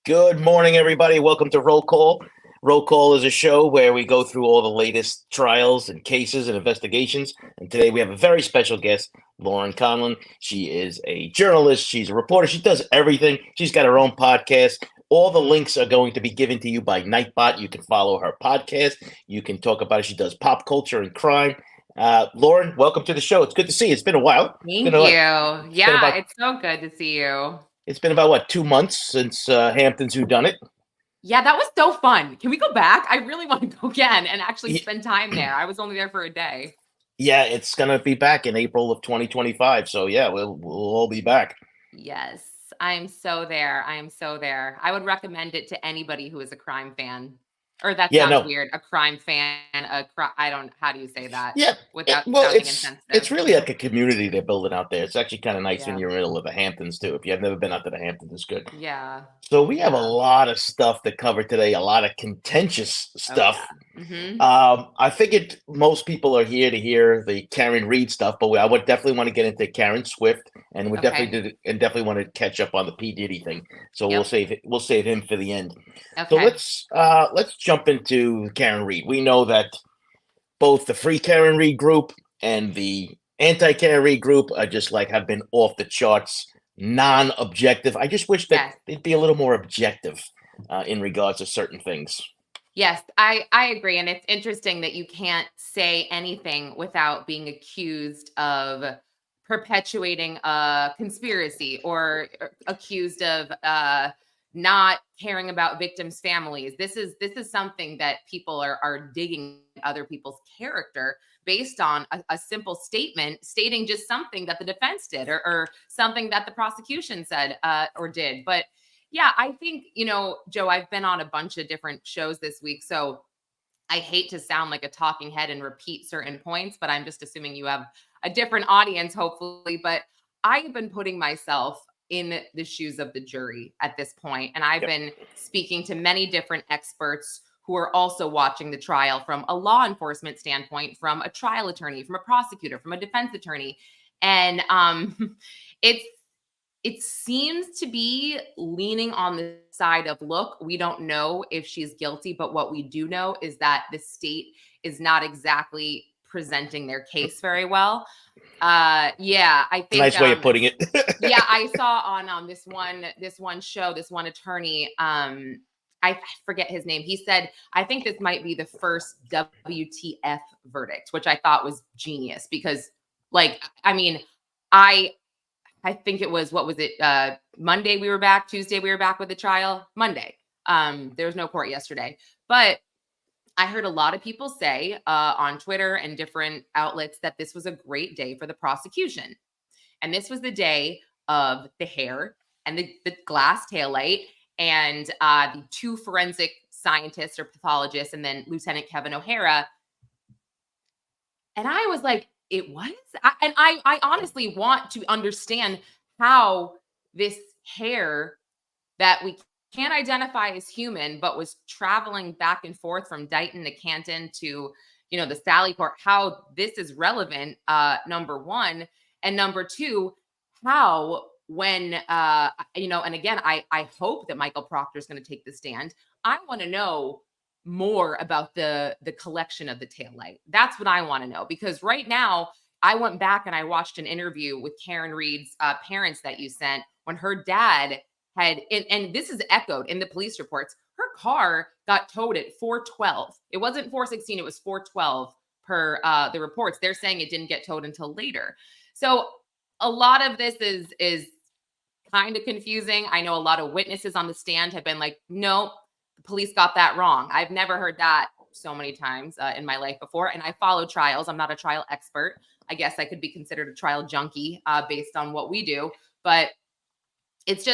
Good morning, everybody. Welcome to Roll Call. Roll Call is a show where we go through all the latest trials and cases and investigations. And today we have a very special guest, Lauren Conlin. She is a journalist. She's a reporter. She does everything. She's got her own podcast. All the links are going to be given to you by Nightbot. You can follow her podcast. You can talk about it. She does pop culture and crime. Lauren, welcome to the show. It's good to see you. It's been a while. Thank you. Yeah, it's so good to see you. It's been about, what, 2 months since Hampton's Who Done It? Yeah, that was so fun. Can we go back? I really want to go again and actually Ye- spend time there. I was only there for a day. Yeah, it's gonna be back in April of 2025. So yeah, we'll all be back. Yes, I am so there. I am so there. I would recommend it to anybody who is a crime fan. Or that Yeah, sounds no, weird. A crime fan, I don't, how do you say that yeah. without Well, sounding it's insensitive? really like a community they're building out there. It's actually kind of nice when Yeah. you're in the middle of the Hamptons too. If you have never been out to the Hamptons, it's good. Yeah. So we have a Yeah. lot of stuff to cover today. A lot of contentious Oh, stuff. yeah. Mm-hmm. I figured most people are here to hear the Karen Reed stuff, but I would definitely want to get into Karen Swift, and we Okay. definitely want to catch up on the P Diddy thing. So Yep. we'll save him for the end. So Okay. let's jump into Karen Reed. We know that both the Free Karen Reed group and the Anti Karen Reed group are just like have been off the charts, non-objective. I just wish that Yes. they'd be a little more objective in regards to certain things. Yes, I agree, and it's interesting that you can't say anything without being accused of perpetuating a conspiracy or accused of not caring about victims' families. This is something that people are digging other people's character based on a simple statement stating just something that the defense did or something that the prosecution said or did, but yeah, I think, Joe, I've been on a bunch of different shows this week. So I hate to sound like a talking head and repeat certain points, but I'm just assuming you have a different audience, hopefully. But I have been putting myself in the shoes of the jury at this point, and I've Yep. been speaking to many different experts who are also watching the trial from a law enforcement standpoint, from a trial attorney, from a prosecutor, from a defense attorney. And it's it seems to be leaning on the side of, look, we don't know if she's guilty, but what we do know is that the state is not exactly presenting their case very well. Yeah, I think Nice way of putting it. yeah, I saw on this one show, this one attorney, I forget his name. He said, I think this might be the first WTF verdict, which I thought was genius because, like, I mean, I think it was, what was it? Monday we were back, Tuesday we were back with the trial, Monday. There was no court yesterday. But I heard a lot of people say on Twitter and different outlets that this was a great day for the prosecution. And this was the day of the hair and the glass taillight and the two forensic scientists or pathologists and then Lieutenant Kevin O'Hara. And I was like, it was? I honestly want to understand how this hair that we can't identify as human, but was traveling back and forth from Dighton to Canton to, the Sally Port, how this is relevant, number one. And number two, how when, and again, I hope that Michael Proctor is going to take the stand. I want to know more about the collection of the taillight. That's what I want to know, because right now I went back and I watched an interview with Karen Reed's parents that you sent when her dad had, and this is echoed in the police reports, her car got towed at 412. It wasn't 416, it was 412 per the reports. They're saying it didn't get towed until later. So a lot of this is kind of confusing. I know a lot of witnesses on the stand have been like, no, the police got that wrong. I've never heard that so many times in my life before. And I follow trials. I'm not a trial expert. I guess I could be considered a trial junkie based on what we do. But it's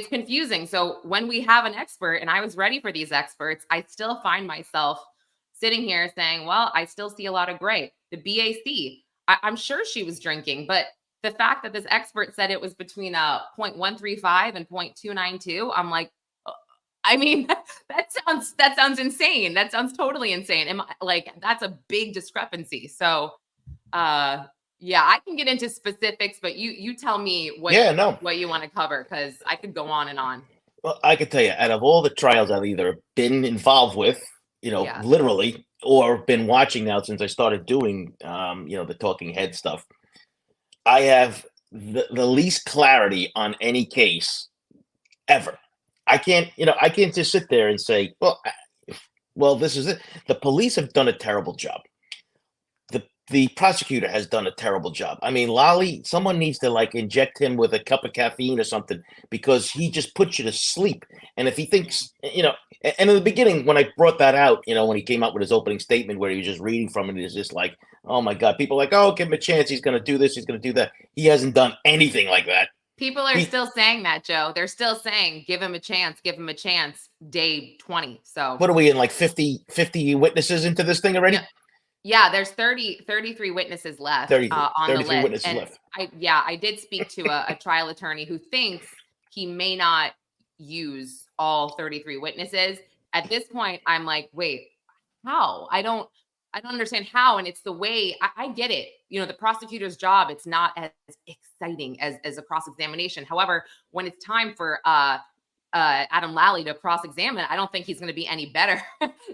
confusing. So when we have an expert, and I was ready for these experts, I still find myself sitting here saying, well, I still see a lot of gray. The BAC, I'm sure she was drinking, but the fact that this expert said it was between 0.135 and 0.292, I'm like, I mean, that sounds insane. That sounds totally insane. That's a big discrepancy. So, yeah, I can get into specifics, but you tell me Yeah, no. what you want to cover, because I could go on and on. Well, I can tell you, out of all the trials I've either been involved with, Yeah. literally, or been watching now since I started doing, the talking head stuff, I have the least clarity on any case ever. I can't just sit there and say, well, this is it. The police have done a terrible job. The prosecutor has done a terrible job. I mean, Lolly, someone needs to like inject him with a cup of caffeine or something because he just puts you to sleep. And if he Yeah. thinks, and in the beginning, when I brought that out, when he came out with his opening statement where he was just reading from it, it's just like, oh my God, people are like, oh, give him a chance. He's going to do this. He's going to do that. He hasn't done anything like that. People are He, still saying that, Joe. They're still saying, give him a chance, day 20. So, what are we in, like 50 witnesses into this thing no, already? yeah, there's 33 witnesses left 30, on the 33 list. witnesses And left. I did speak to a trial attorney who thinks he may not use all 33 witnesses. At this point, I'm like, wait, how? I don't understand how. And it's the way I get it. The prosecutor's job, it's not as exciting as a cross-examination. However, when it's time for Adam Lally to cross-examine, I don't think he's going to be any better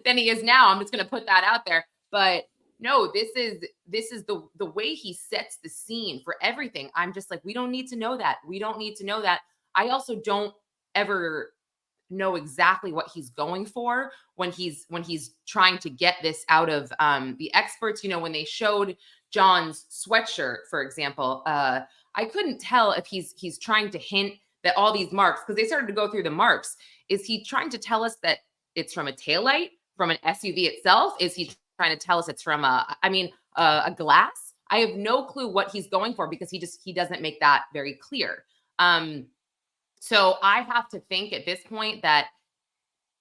than he is now. I'm just going to put that out there. But no, this is the way he sets the scene for everything. I'm just like, we don't need to know that. We don't need to know that. I also don't ever know exactly what he's going for when he's trying to get this out of the experts. When they showed John's sweatshirt, for example, I couldn't tell if he's trying to hint that all these marks, because they started to go through the marks. Is he trying to tell us that it's from a taillight, from an SUV itself? Is he trying to tell us it's from a glass? I have no clue what he's going for because he doesn't make that very clear. So I have to think at this point that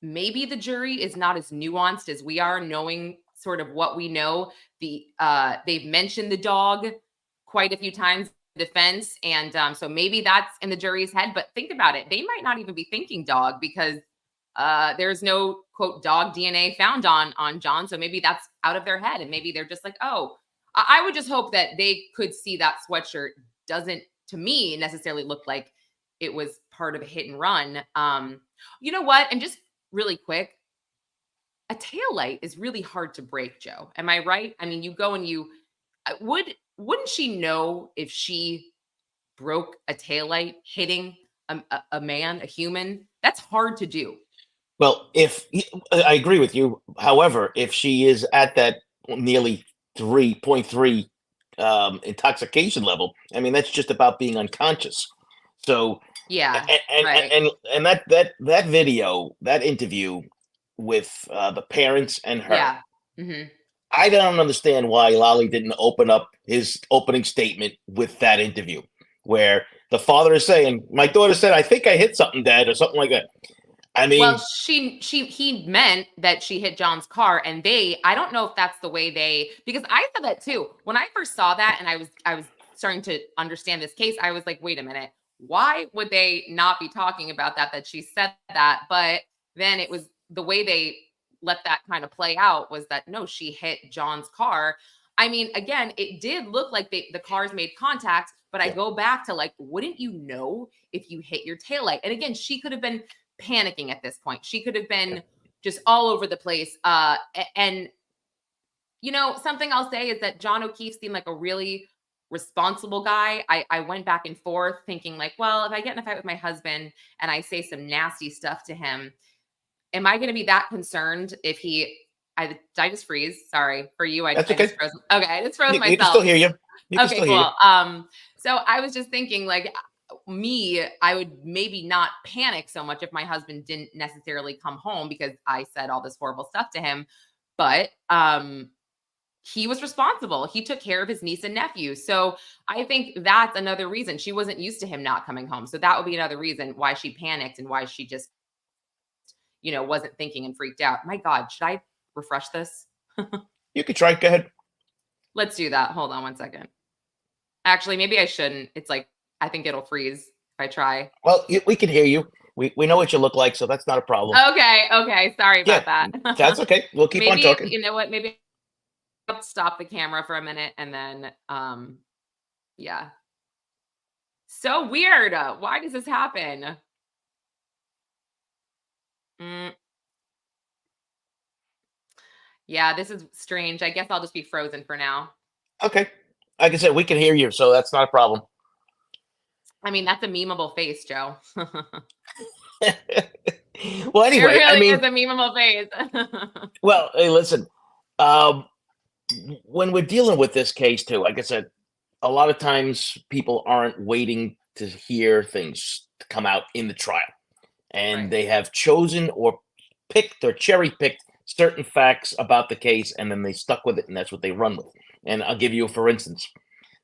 maybe the jury is not as nuanced as we are, knowing sort of what we know. They've mentioned the dog quite a few times, defense, and so maybe that's in the jury's head. But think about it; they might not even be thinking dog because there's no quote dog DNA found on John. So maybe that's out of their head, and maybe they're just like, oh, I would just hope that they could see that sweatshirt doesn't, to me, necessarily look like it was part of a hit and run. You know what? And just really quick, a tail light is really hard to break, Joe. Am I right? I mean, you go and you wouldn't she know if she broke a tail light hitting a man, a human? That's hard to do. Well, I agree with you. However, if she is at that nearly 3.3 intoxication level, I mean, that's just about being unconscious. So, Yeah, right. and that video, that interview with the parents and her, Yeah. Hmm. I don't understand why Lolly didn't open up his opening statement with that interview, where the father is saying, "My daughter said, I think I hit something, Dad," or something like that. I Well, mean, he meant that she hit John's car, and I don't know if that's the way because I said that too. When I first saw that and I was starting to understand this case, I was like, wait a minute, why would they not be talking about that she said that? But then it was the way they let that kind of play out was that no, she hit John's car. I mean, again, it did look like the cars made contact, but I yeah, go back to like, wouldn't you know if you hit your taillight? And again, she could have been panicking at this point. She could have yeah. been just all over the place. And something I'll say is that John O'Keefe seemed like a really responsible guy. I went back and forth thinking like, well, if I get in a fight with my husband and I say some nasty stuff to him, am I going to be that concerned if did I just freeze? Sorry for you. That's I just okay. froze. Okay. I just froze You can still myself. hear you. You can Okay, still hear you. cool. So I was just thinking, like, I would maybe not panic so much if my husband didn't necessarily come home because I said all this horrible stuff to him. But he was responsible. He took care of his niece and nephew. So I think that's another reason she wasn't used to him not coming home. So that would be another reason why she panicked and why she just, wasn't thinking and freaked out. My God, should I refresh this? You can try. Go ahead. Let's do that. Hold on one second. Actually, maybe I shouldn't. It's like, I think it'll freeze if I try. Well, we can hear you. We know what you look like, so that's not a problem. Okay. Sorry Yeah, about that. that's okay. We'll keep on Maybe, talking. you know what? Maybe I'll stop the camera for a minute and then, yeah. So weird. Why does this happen? Mm, yeah, this is strange. I guess I'll just be frozen for now. Okay. Like I said, we can hear you, so that's not a problem. I mean, that's a memeable face, Joe. Well, It anyway, I really is mean, a memeable face. well, hey, listen. Um, when we're dealing with this case too, like I said, a lot of times people aren't waiting to hear things to come out in the trial, and Right. they have chosen or picked or cherry picked certain facts about the case, and then they stuck with it, and that's what they run with. And I'll give you, for instance,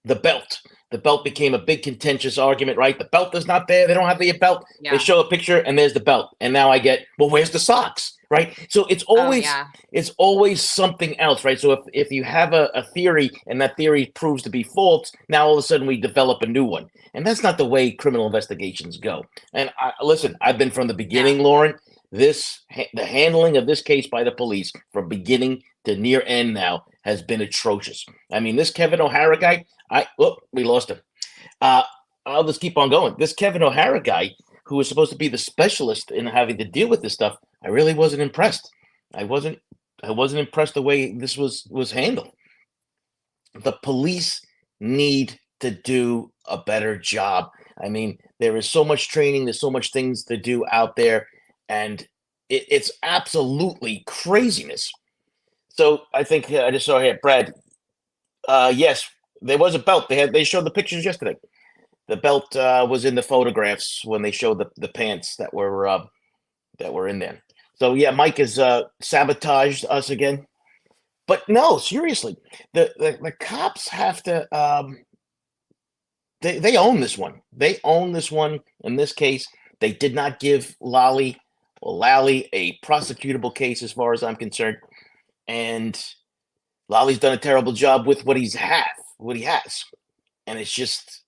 the belt. The belt became a big contentious argument, right? The belt is not there. They don't have the belt. They Yeah. show a picture and there's the belt. And now I get, well, where's the socks? Right. So Oh, yeah. it's always something else, right? So if you have a theory and that theory proves to be false, now all of a sudden we develop a new one. And that's not the way criminal investigations go. And listen, I've been from the Yeah. beginning, Lauren. The handling of this case by the police from beginning to near end now has been atrocious. I mean, this Kevin O'Hara guy, we lost him. Uh, I'll just keep on going. This Kevin O'Hara guy, who was supposed to be the specialist in having to deal with this stuff, I really wasn't impressed. I wasn't. I wasn't impressed the way this was handled. The police need to do a better job. I mean, there is so much training. There's so much things to do out there, and it's absolutely craziness. So I think I just saw here, Brad. Yes, there was a belt. They showed the pictures yesterday. The belt was in the photographs when they showed the pants that were in there. So yeah, Mike has sabotaged us again. But no, seriously, the cops have to. They own this one. They own this one. In this case, they did not give Lally a prosecutable case, as far as I'm concerned, and Lolly's done a terrible job with what he has, and it's just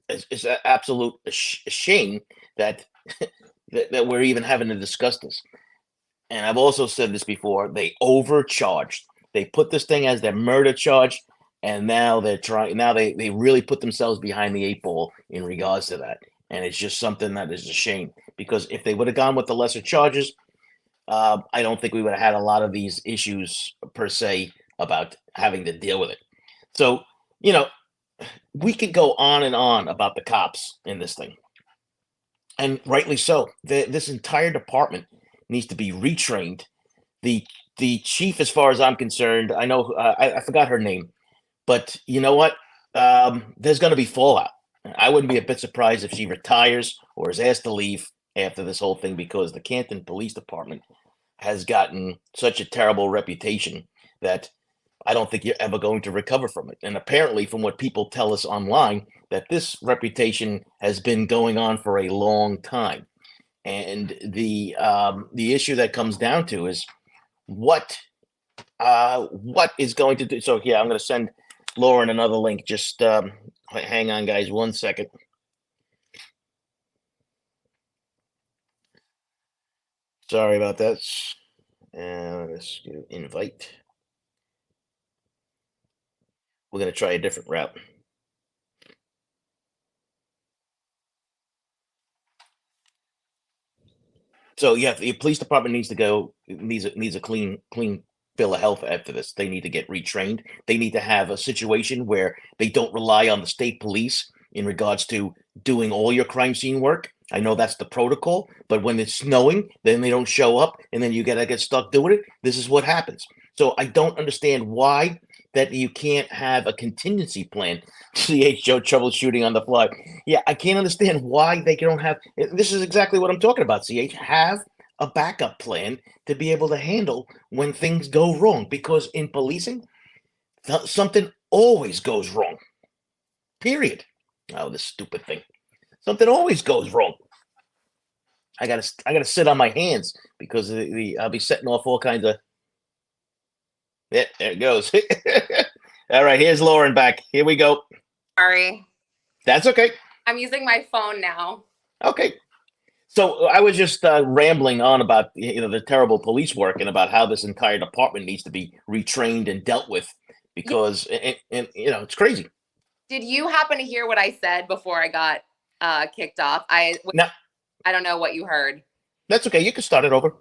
it's an absolute shame that, that we're even having to discuss this. And I've also said this before: they overcharged. They put this thing as their murder charge, and now they're trying. Now they really put themselves behind the eight ball in regards to that. And it's just something that is a shame, because if they would have gone with the lesser charges, I don't think we would have had a lot of these issues per se about having to deal with it. So, you know, we could go on and on about the cops in this thing, and rightly so. This entire department needs to be retrained. The the chief, as far as I'm concerned, I know I forgot her name, but you know what? There's going to be fallout. I wouldn't be a bit surprised if she retires or is asked to leave after this whole thing, because the Canton Police Department has gotten such a terrible reputation that I don't think you're ever going to recover from it. And apparently, from what people tell us online, that this reputation has been going on for a long time. And the issue that comes down to is what what is going to do. So yeah, I'm going to send Lauren another link. Just hang on, guys, 1 second. Sorry about that. Let's do invite. We're going to try a different route. So yeah, the police department needs to go needs a clean bill of health after this. They need to get retrained. They need to have a situation where they don't rely on the state police in regards to doing all your crime scene work. I know that's the protocol, but when it's snowing, then they don't show up, and then you gotta get stuck doing it. This is what happens. So I don't understand why that you can't have a contingency plan. CH Joe troubleshooting on the fly. Yeah, I can't understand why they don't have. This is exactly what I'm talking about. CH, have a backup plan to be able to handle when things go wrong, because in policing, something always goes wrong. Period. Oh, this stupid thing. Something always goes wrong. I gotta sit on my hands because I'll be setting off all kinds of. Yeah, there it goes. All right, here's Lauren back. Here we go. Sorry. That's okay. I'm using my phone now. Okay. So I was just rambling on about the terrible police work and about how this entire department needs to be retrained and dealt with, because and it's crazy. Did you happen to hear what I said before I got kicked off? Now I don't know what you heard. that's okay. You can start it over.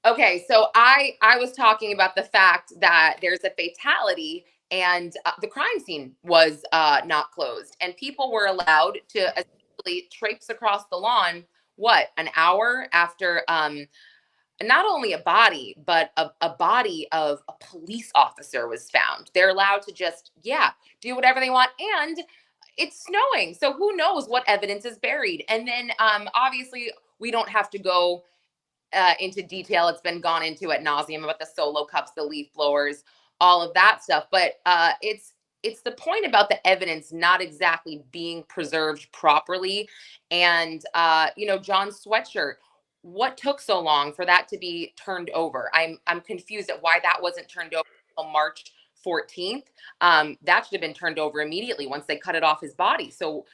Okay, so I was talking about the fact that there's a fatality and the crime scene was not closed, and people were allowed to essentially traipse across the lawn. What, an hour after not only a body, but a body of a police officer was found. They're allowed to just, yeah, do whatever they want. And it's snowing. So who knows what evidence is buried. And then obviously, we don't have to go into detail. It's been gone into at nauseum about the solo cups, the leaf blowers, all of that stuff. But it's the point about the evidence not exactly being preserved properly. And John's sweatshirt. What took so long for that to be turned over? I'm confused at why that wasn't turned over until March 14th. That should have been turned over immediately once they cut it off his body. So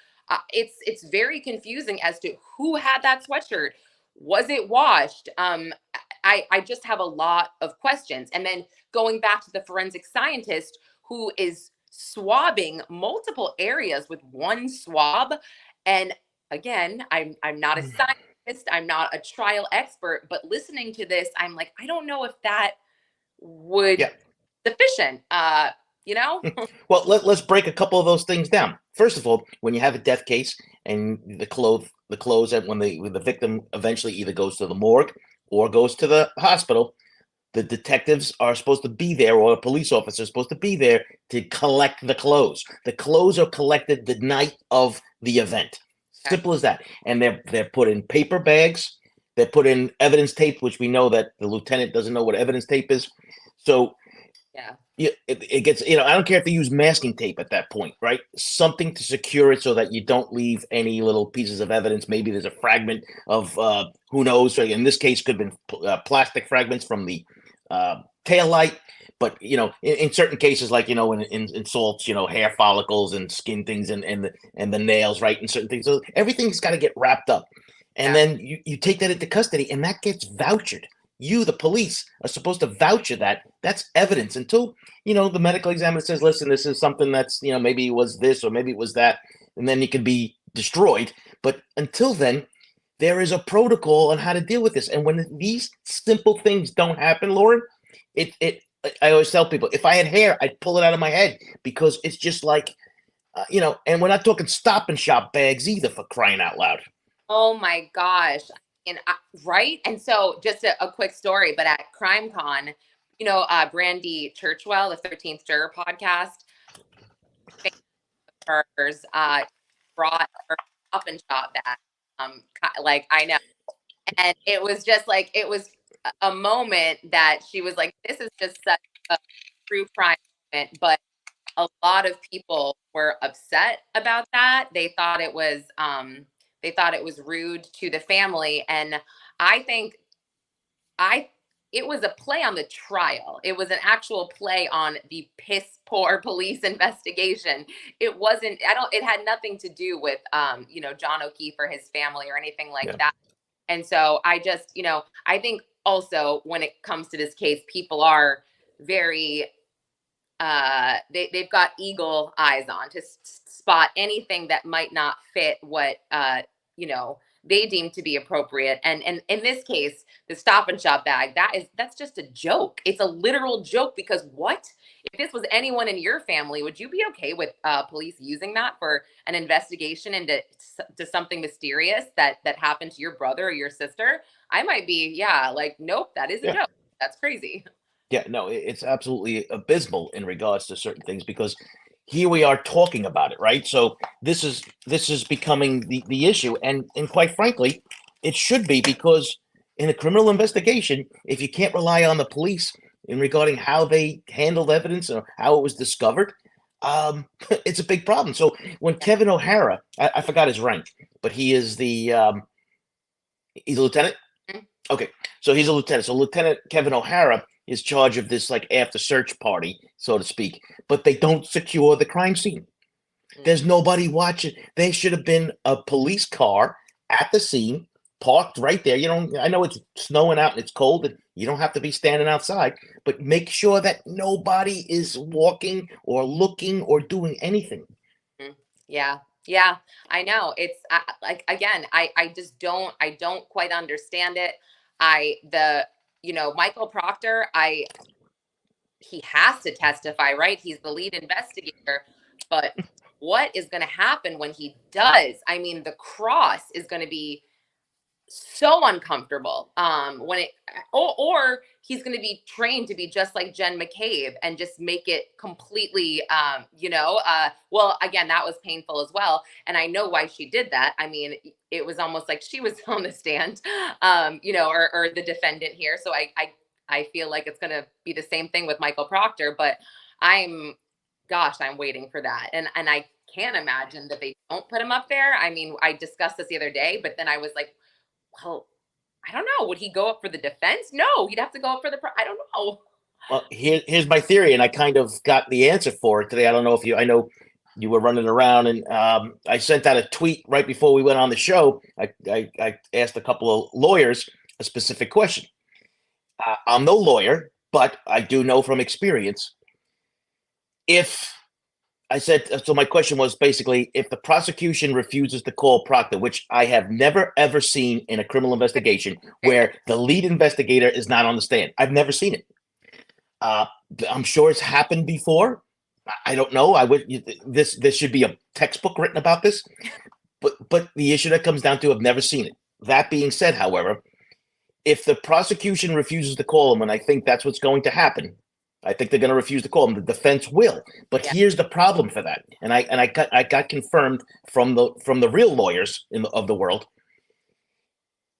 it's very confusing as to who had that sweatshirt. Was it washed? I just have a lot of questions. And then going back to the forensic scientist who is swabbing multiple areas with one swab. And again, I'm not a scientist, I'm not a trial expert, but listening to this, I'm like, I don't know if that would Yeah. sufficient. You know? Well, let's break a couple of those things down. First of all, when you have a death case and the clothes that when the victim eventually either goes to the morgue or goes to the hospital, the detectives are supposed to be there, or a police officer is supposed to be there to collect the clothes. The clothes are collected the night of the event. Okay. Simple as that. And they're put in paper bags. They're put in evidence tape, which we know that the lieutenant doesn't know what evidence tape is. So Yeah. it gets, I don't care if they use masking tape at that point, right? Something to secure it so that you don't leave any little pieces of evidence. Maybe there's a fragment of who knows. So in this case, could have been plastic fragments from the tail light. But in certain cases, like in salts, hair follicles and skin things and the nails, right? And certain things. So everything's got to get wrapped up. And Yeah. then you take that into custody, and that gets vouchered. You, the police, are supposed to voucher that. That's evidence until the medical examiner says, listen, this is something that's maybe it was this or maybe it was that, and then it can be destroyed. But until then, there is a protocol on how to deal with this. And when these simple things don't happen, Lauren, it I always tell people, if I had hair, I'd pull it out of my head, because it's just like and we're not talking Stop and Shop bags either, for crying out loud. Oh my gosh. And right. And so just a quick story, but at CrimeCon, Brandy Churchwell, the 13th Juror podcast, hers brought her Stop and Shop back. Like I know. And it was just like, it was a moment that she was like, this is just such a true crime moment. But a lot of people were upset about that. They thought it was rude to the family. And I think I it was a play on the trial. It was an actual play on the piss poor police investigation. It wasn't, it had nothing to do with John O'Keefe or his family or anything like Yeah. that. And so I just, I think also when it comes to this case, people are very they've got eagle eyes on to spot anything that might not fit what they deem to be appropriate. And in this case, the Stop and Shop bag, that's just a joke. It's a literal joke, because what if this was anyone in your family? Would you be okay with police using that for an investigation into to something mysterious that happened to your brother or your sister? I might be, yeah, like, nope, that is a Yeah. joke. That's crazy. Yeah, no, it's absolutely abysmal in regards to certain things, because here we are talking about it, right? So this is becoming the issue, and quite frankly, it should be, because in a criminal investigation, if you can't rely on the police in regarding how they handled evidence or how it was discovered, it's a big problem. So when Kevin O'Hara, I forgot his rank, but he's a lieutenant. Mhm. Okay, so he's a lieutenant. So Lieutenant Kevin O'Hara is charge of this, like, after search party, so to speak. But they don't secure the crime scene. There's nobody watching. There should have been a police car at the scene, parked right there. I know it's snowing out and it's cold, and you don't have to be standing outside, but make sure that nobody is walking or looking or doing anything. Mhm. Yeah. Yeah, I know. It's like, again, I just don't quite understand it. I the Michael Proctor, he has to testify, right? He's the lead investigator, but what is going to happen when he does? I mean, the cross is going to be so uncomfortable when it or he's going to be trained to be just like Jen McCabe and just make it completely well, again, that was painful as well, and I know why she did that. I mean, it was almost like she was on the stand, or the defendant here. So I feel like it's going to be the same thing with Michael Proctor, but I'm I'm waiting for that, and I can't imagine that they don't put him up there. I mean, I discussed this the other day, but then I was like, well, I don't know. Would he go up for the defense? No, he'd have to go up for I don't know. Well, here's my theory, and I kind of got the answer for it today. I don't know if I know you were running around, and I sent out a tweet right before we went on the show. I asked a couple of lawyers a specific question. I'm no lawyer, but I do know from experience. If I said, so my question was basically, if the prosecution refuses to call Proctor, which I have never, ever seen in a criminal investigation where the lead investigator is not on the stand. I've never seen it. I'm sure it's happened before. I don't know. This should be a textbook written about this, but the issue that comes down to, I've never seen it. That being said, however, if the prosecution refuses to call him, and I think that's what's going to happen, I think they're going to refuse to call him. The defense will, but here's the problem for that, and I got confirmed from the real lawyers of the world.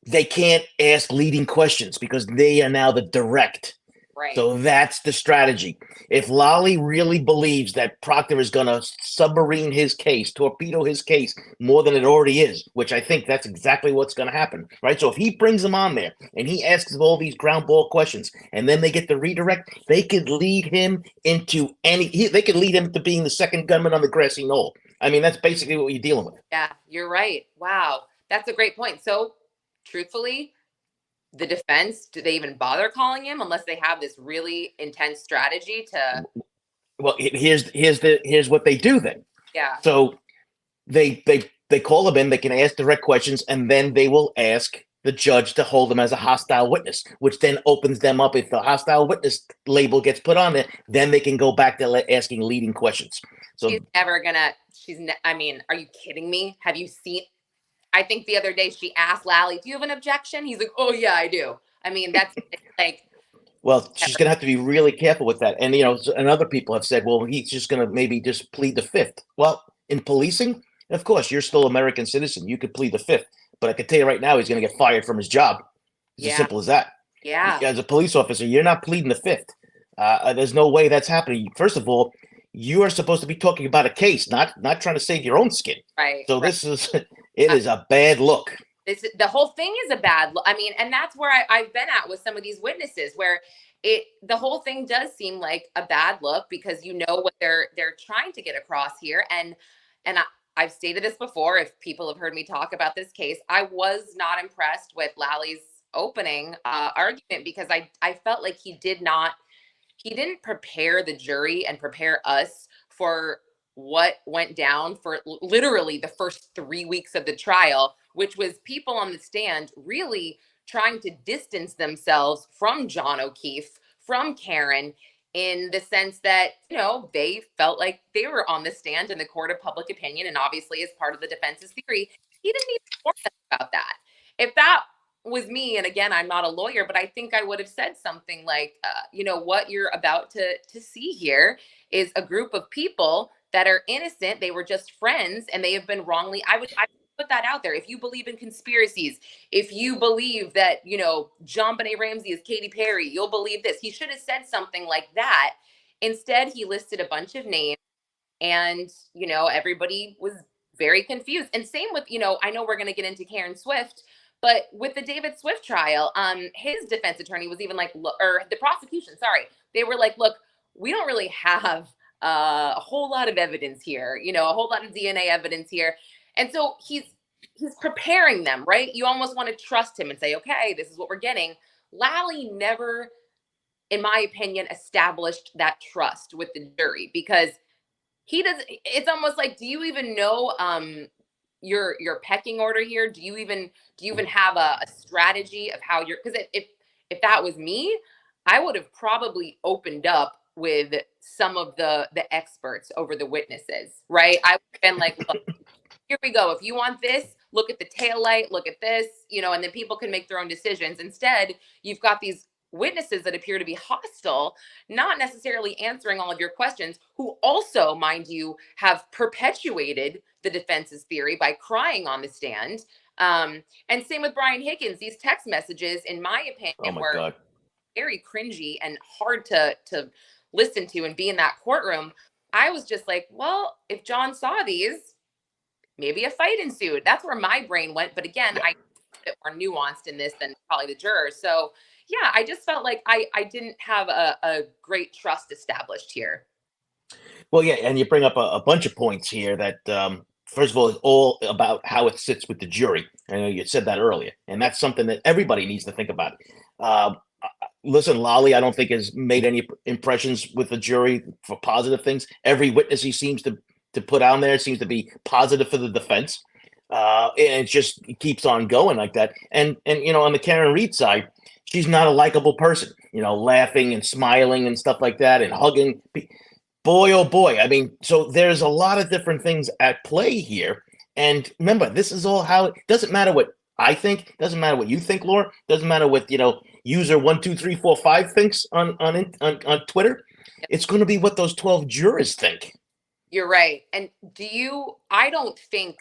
They can't ask leading questions because they are now the direct. Right. So that's the strategy. If Lolly really believes that Proctor is going to submarine his case, torpedo his case more than it already is, which I think that's exactly what's going to happen, right? So if he brings him on there and he asks all these ground ball questions and then they get the redirect, they could lead him into they could lead him to being the second gunman on the grassy knoll. I mean, that's basically what you're dealing with. Yeah, you're right. Wow. That's a great point. So truthfully, the defense, do they even bother calling him unless they have this really intense strategy to? Well, here's what they do then. Yeah. So they call him in. They can ask direct questions, and then they will ask the judge to hold him as a hostile witness, which then opens them up. If the hostile witness label gets put on it, then they can go back to asking leading questions. So she's never gonna. I mean, are you kidding me? Have you seen? I think the other day she asked Lally, "Do you have an objection?" He's like, "Oh yeah, I do." I mean, that's like. Well, she's going to have to be really careful with that. And, and other people have said, well, he's just going to maybe just plead the fifth. Well, in policing, of course, you're still an American citizen. You could plead the fifth. But I can tell you right now, he's going to get fired from his job. It's as simple as that. Yeah. As a police officer, you're not pleading the fifth. There's no way that's happening. First of all, you are supposed to be talking about a case, not trying to save your own skin. Right. So this is a bad look. The whole thing is a bad look. I mean, and that's where I've been at with some of these witnesses, where the whole thing does seem like a bad look because what they're trying to get across here. And I've stated this before. If people have heard me talk about this case, I was not impressed with Lally's opening argument because I felt like he didn't prepare the jury and prepare us for what went down for literally the first 3 weeks of the trial, which was people on the stand really trying to distance themselves from John O'Keefe, from Karen, in the sense that, they felt like they were on the stand in the court of public opinion. And obviously, as part of the defense's theory, he didn't even warn them about that. If that was me, and again, I'm not a lawyer, but I think I would have said something like, what you're about to see here is a group of people that are innocent. They were just friends and they have been wrongly. I would put that out there. If you believe in conspiracies, if you believe that, John Benet Ramsey is Katy Perry, you'll believe this. He should have said something like that. Instead, he listed a bunch of names and, everybody was very confused. And same with, I know we're going to get into Karen Swift, but with the David Swift trial, his defense attorney was even like, or the prosecution, sorry, they were like, look, we don't really have a whole lot of evidence here, a whole lot of DNA evidence here. And so he's preparing them, right? You almost want to trust him and say, okay, this is what we're getting. Lally never, in my opinion, established that trust with the jury because he does. It's almost like, do you even know your pecking order here? Do you even have a strategy of how you're, because if that was me, I would have probably opened up with some of the experts over the witnesses, right? I would have been like, look, here we go. If you want this, look at the tail light, look at this, and then people can make their own decisions. Instead, you've got these witnesses that appear to be hostile, not necessarily answering all of your questions, who also, mind you, have perpetuated the defense's theory by crying on the stand. And same with Brian Higgins. These text messages, in my Oh opinion, my were God. very cringy and hard to listen to and be in that courtroom. I was just like, well, if John saw these, maybe a fight ensued. That's where my brain went. But again, Yeah. I a bit more nuanced in this than probably the jurors. So yeah, I just felt like I didn't have a great trust established here. Well, yeah, and you bring up a bunch of points here that, first of all, is all about how it sits with the jury. I know you said that earlier, and that's something that everybody needs to think about. Uh, Listen, Lolly, I don't think has made any impressions with the jury for positive things. Every witness he seems to put on there seems to be positive for the defense, and it just keeps on going like that. And on the Karen Reed side, she's not a likable person. Laughing and smiling and stuff like that, and hugging. Boy, oh boy. I mean, so there's a lot of different things at play here. And remember, this is all how it doesn't matter what I think, doesn't matter what you think, Laura, doesn't matter what, user 12345 thinks on Twitter. It's going to be what those 12 jurors think. You're right. And I don't think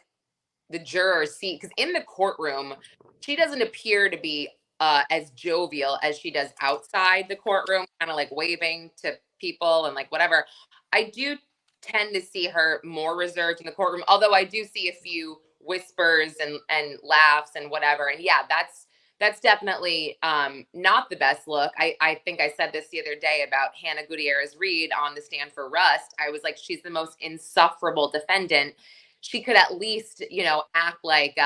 the jurors see, because in the courtroom, she doesn't appear to be as jovial as she does outside the courtroom, kind of like waving to people and like whatever. I do tend to see her more reserved in the courtroom, although I do see a few whispers and laughs and whatever. And yeah, that's definitely not the best look. I think I said this the other day about Hannah Gutierrez Reed on the stand for Rust. I was like, she's the most insufferable defendant. She could at least, act like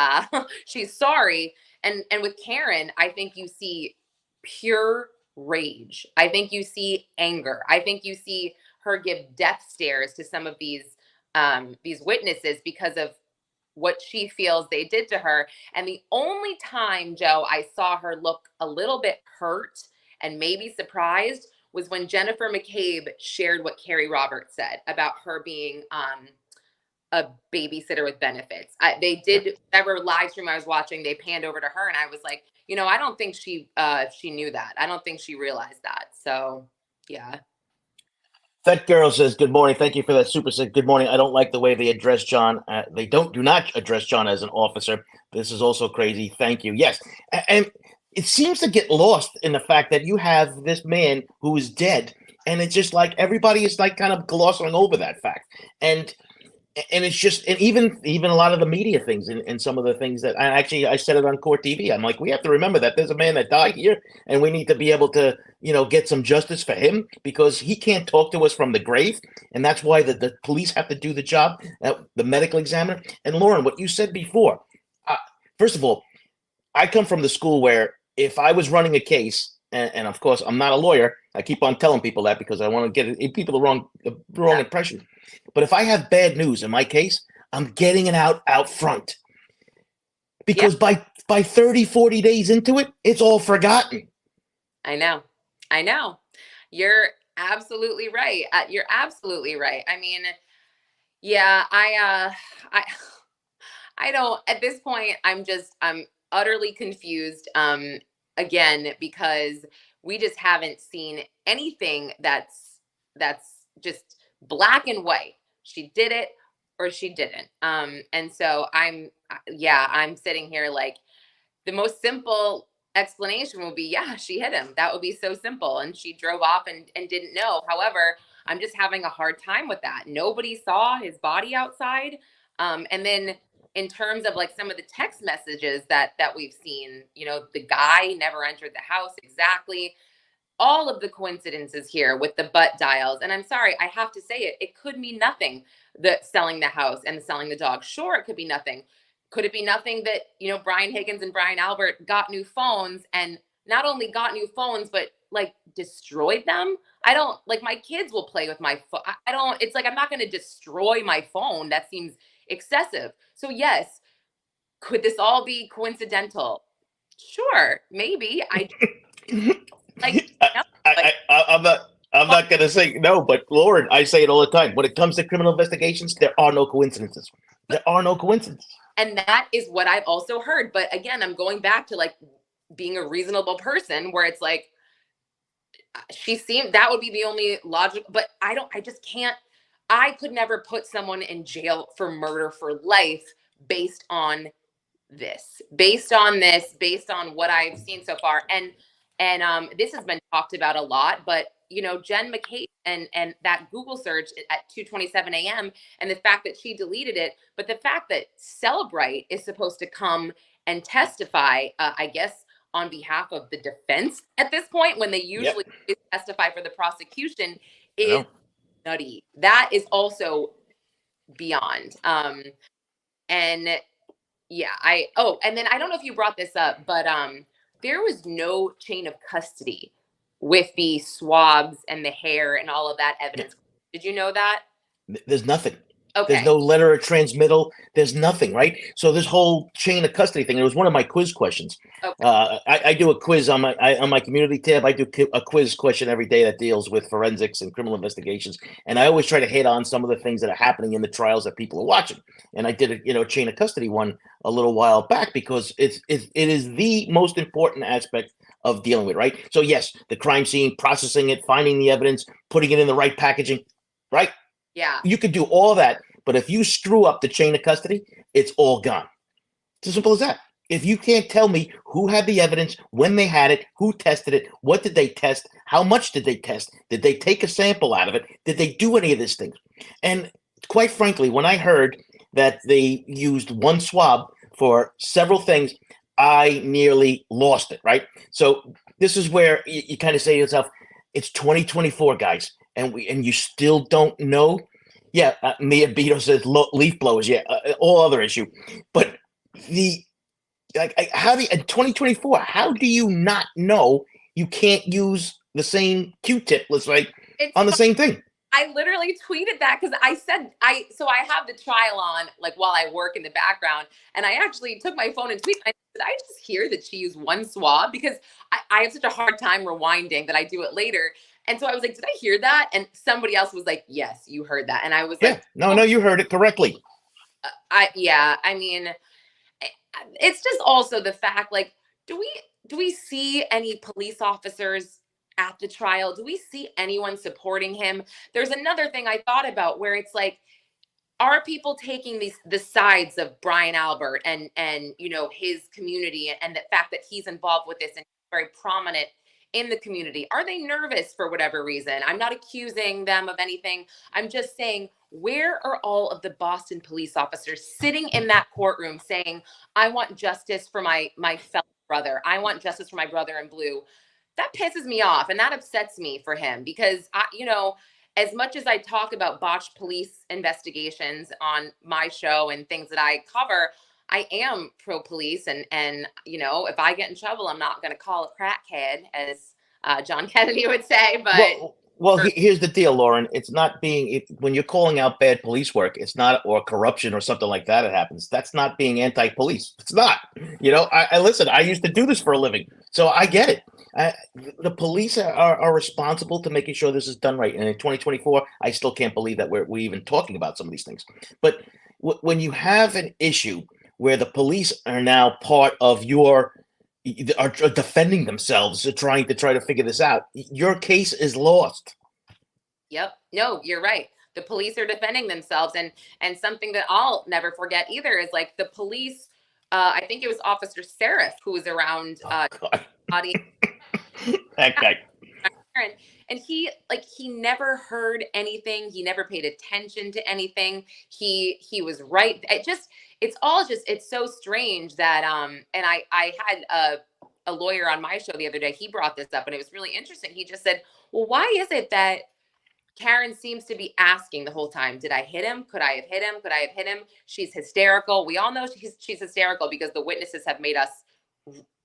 she's sorry. And with Karen, I think you see pure rage. I think you see anger. I think you see her give death stares to some of these witnesses because of what she feels they did to her. And the only time, Joe, I saw her look a little bit hurt and maybe surprised was when Jennifer McCabe shared what Carrie Roberts said about her being a babysitter with benefits. They did whatever live stream I was watching, they panned over to her, and I was like, I don't think she knew that. I don't think she realized that. So yeah. That girl says, "Good morning. Thank you for that super sick. Good morning. I don't like the way they address John. They do not address John as an officer. This is also crazy. Thank you. Yes, and it seems to get lost in the fact that you have this man who is dead, and it's just like everybody is like kind of glossing over that fact, and it's just, and even a lot of the media things and some of the things that I said it on Court TV. I'm like, we have to remember that there's a man that died here, and we need to be able to get some justice for him, because he can't talk to us from the grave, and that's why the police have to do the job, the medical examiner. And Lauren, what you said before, first of all, I come from the school where if I was running a case, and of course I'm not a lawyer, I keep on telling people that because I want to get people the wrong impression. But if I have bad news in my case, I'm getting it out front, because by 30, 40 days into it, it's all forgotten. I know. You're absolutely right. You're absolutely right. I mean, yeah, I don't, at this point, I'm utterly confused. Again, because we just haven't seen anything that's just black and white. She did it or she didn't. And so I'm sitting here like, the most simple explanation would be, yeah, she hit him. That would be so simple. And she drove off and didn't know. However, I'm just having a hard time with that. Nobody saw his body outside. And then in terms of like some of the text messages that we've seen, the guy never entered the house exactly. All of the coincidences here with the butt dials. And I'm sorry, I have to say it. It could mean nothing, that selling the house and selling the dog. Sure, it could be nothing. Could it be nothing that, Brian Higgins and Brian Albert got new phones, and not only got new phones, but like destroyed them? I don't, like, my kids will play with my phone. I don't, it's like, I'm not going to destroy my phone. That seems excessive. So yes, could this all be coincidental? Sure, maybe. Like, no, like, I'm not gonna say no, but Lauren, I say it all the time. When it comes to criminal investigations, there are no coincidences. There are no coincidences. and that is what I've also heard. But again, I'm going back to like being a reasonable person where it's like, she seemed that would be the only logical, but I just can't. I could never put someone in jail for murder for life based on based on what I've seen so far. And this has been talked about a lot, but Jen McCabe and that Google search at 2:27 a.m. and the fact that she deleted it, but the fact that Celebrite is supposed to come and testify, I guess on behalf of the defense at this point, when they Yep. usually testify for the prosecution, I is know. nutty. That is also beyond. And yeah, and then I don't know if you brought this up, but there was no chain of custody with the swabs and the hair and all of that evidence. Did you know that? There's nothing. There's Okay. no letter of transmittal. There's nothing, right? So this whole chain of custody thing, it was one of my quiz questions. Okay. I do a quiz on my community tab. I do a quiz question every day that deals with forensics and criminal investigations, and I always try to hit on some of the things that are happening in the trials that people are watching. And I did a chain of custody one a little while back because it is the most important aspect of dealing with, right? So yes, the crime scene, processing it, finding the evidence, putting it in the right packaging, right? Yeah. You could do all that, but if you screw up the chain of custody, it's all gone. It's as simple as that. If you can't tell me who had the evidence, when they had it, who tested it, what did they test, how much did they test, did they take a sample out of it, did they do any of these things? And quite frankly, when I heard that they used one swab for several things, I nearly lost it, right? So this is where you kind of say to yourself, it's 2024, guys, and you still don't know. Yeah, Mia Beto says leaf blowers. Yeah, all other issue, but the how do you, in 2024? How do you not know you can't use the same Q-tip? Let's It's on the same thing. I literally tweeted that because I said so I have the trial on like while I work in the background, and I actually took my phone and tweeted. Did I just hear that she used one swab? Because I have such a hard time rewinding that I do it later. And so I was like, did I hear that? And somebody else was like, yes, you heard that. And I was Yeah, like, no, oh, you heard it correctly. I mean, it's just also the fact like, do we see any police officers at the trial? Do we see anyone supporting him? There's another thing I thought about where it's like, are people taking the sides of Brian Albert and his community and the fact that he's involved with this and very prominent in the community? Are they nervous for whatever reason? I'm not accusing them of anything. I'm just saying, where are all of the Boston police officers sitting in that courtroom saying, I want justice for my fellow brother. I want justice for my brother in blue. That pisses me off and that upsets me for him because as much as I talk about botched police investigations on my show and things that I cover, I am pro police, and if I get in trouble, I'm not going to call a crackhead, as John Kennedy would say. But Well, here's the deal, Lauren. It's not when you're calling out bad police work, it's not, or corruption or something like that. It happens. That's not being anti-police. It's not. I listen. I used to do this for a living, so I get it. The police are responsible to making sure this is done right. And in 2024, I still can't believe that we're even talking about some of these things. But when you have an issue where the police are now part of are defending themselves, trying to figure this out, your case is lost. yep, no, you're right. The police are defending themselves, and something that I'll never forget either is like the police. I think it was Officer Seraph who was around body. That guy. And he never heard anything. He never paid attention to anything. He was right. It's so strange that and I had a lawyer on my show the other day. He brought this up and it was really interesting. He just said, well, why is it that Karen seems to be asking the whole time, did I hit him? Could I have hit him? Could I have hit him? She's hysterical. We all know she's hysterical because the witnesses have made us,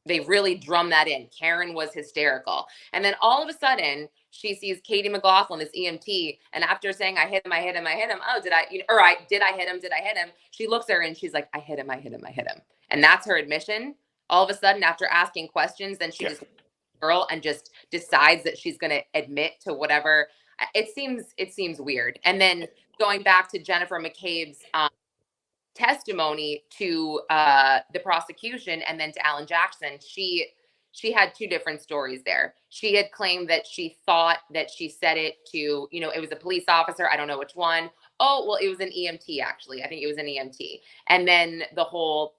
they really drum that in. Karen was hysterical. And then all of a sudden she sees Katie McLaughlin, this EMT. And after saying, I hit him, I hit him, I hit him. Oh, did I hit him? Did I hit him? She looks at her and she's like, I hit him, I hit him, I hit him. And that's her admission. All of a sudden, after asking questions, then she just girl and just decides that she's going to admit to whatever. It seems weird. And then going back to Jennifer McCabe's testimony to the prosecution and then to Alan Jackson, she had two different stories there. She had claimed that she thought that she said it to, it was a police officer. I don't know which one. Oh, well, it was an EMT, actually. I think it was an EMT. And then the whole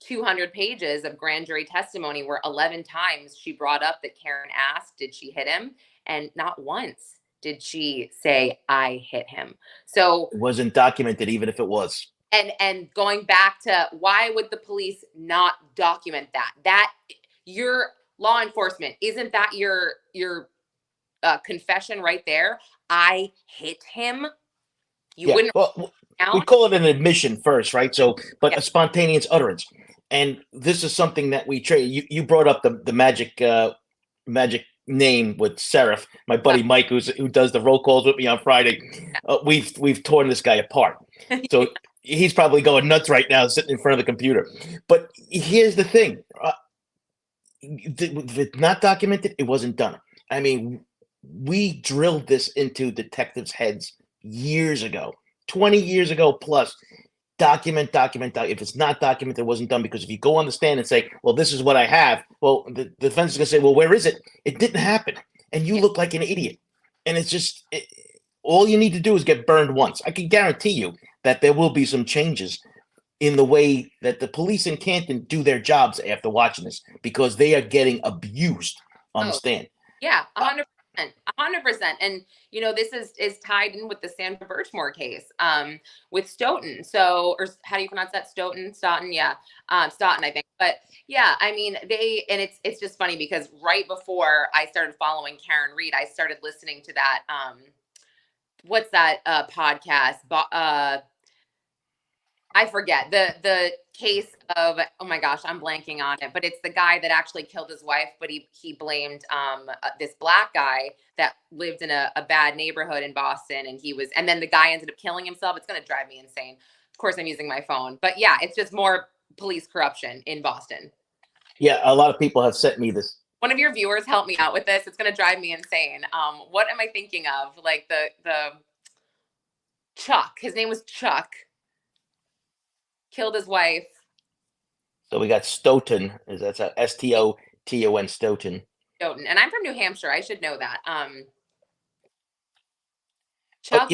200 pages of grand jury testimony where 11 times she brought up that Karen asked, did she hit him? And not once did she say, I hit him. So it wasn't documented, even if it was. And going back to why would the police not document that your law enforcement, isn't that your confession right there? I hit him. You wouldn't. Well, we call it an admission first, right? So, but a spontaneous utterance. And this is something that we trade. You brought up the magic name with Seraph, my buddy Mike, who does the roll calls with me on Friday. We've torn this guy apart. So he's probably going nuts right now, sitting in front of the computer. But here's the thing: if it's not documented, it wasn't done. I mean, we drilled this into detectives' heads years ago, 20 years ago plus. Document. If it's not documented, it wasn't done. Because if you go on the stand and say, well, this is what I have, well, the defense is going to say, well, where is it? It didn't happen. And you look like an idiot. And it's just, all you need to do is get burned once. I can guarantee you that there will be some changes in the way that the police in Canton do their jobs after watching this, because they are getting abused on the stand. Yeah, 100%. 100%. And, this is tied in with the Sandra Birchmore case with Stoughton. So, or how do you pronounce that? Stoughton? Yeah. Stoughton, I think. But yeah, I mean, and it's just funny because right before I started following Karen Reed, I started listening to that, what's that podcast? I forget the case of, oh my gosh, I'm blanking on it, but it's the guy that actually killed his wife, but he blamed this black guy that lived in a bad neighborhood in Boston, and then the guy ended up killing himself. It's going to drive me insane. Of course, I'm using my phone, but yeah, it's just more police corruption in Boston. Yeah, a lot of people have sent me this. One of your viewers helped me out with this. It's going to drive me insane. What am I thinking of? Like the Chuck. His name was Chuck. Killed his wife. So we got Stoughton. That's a Stoton, Stoughton. Stoughton. And I'm from New Hampshire. I should know that. Chuck?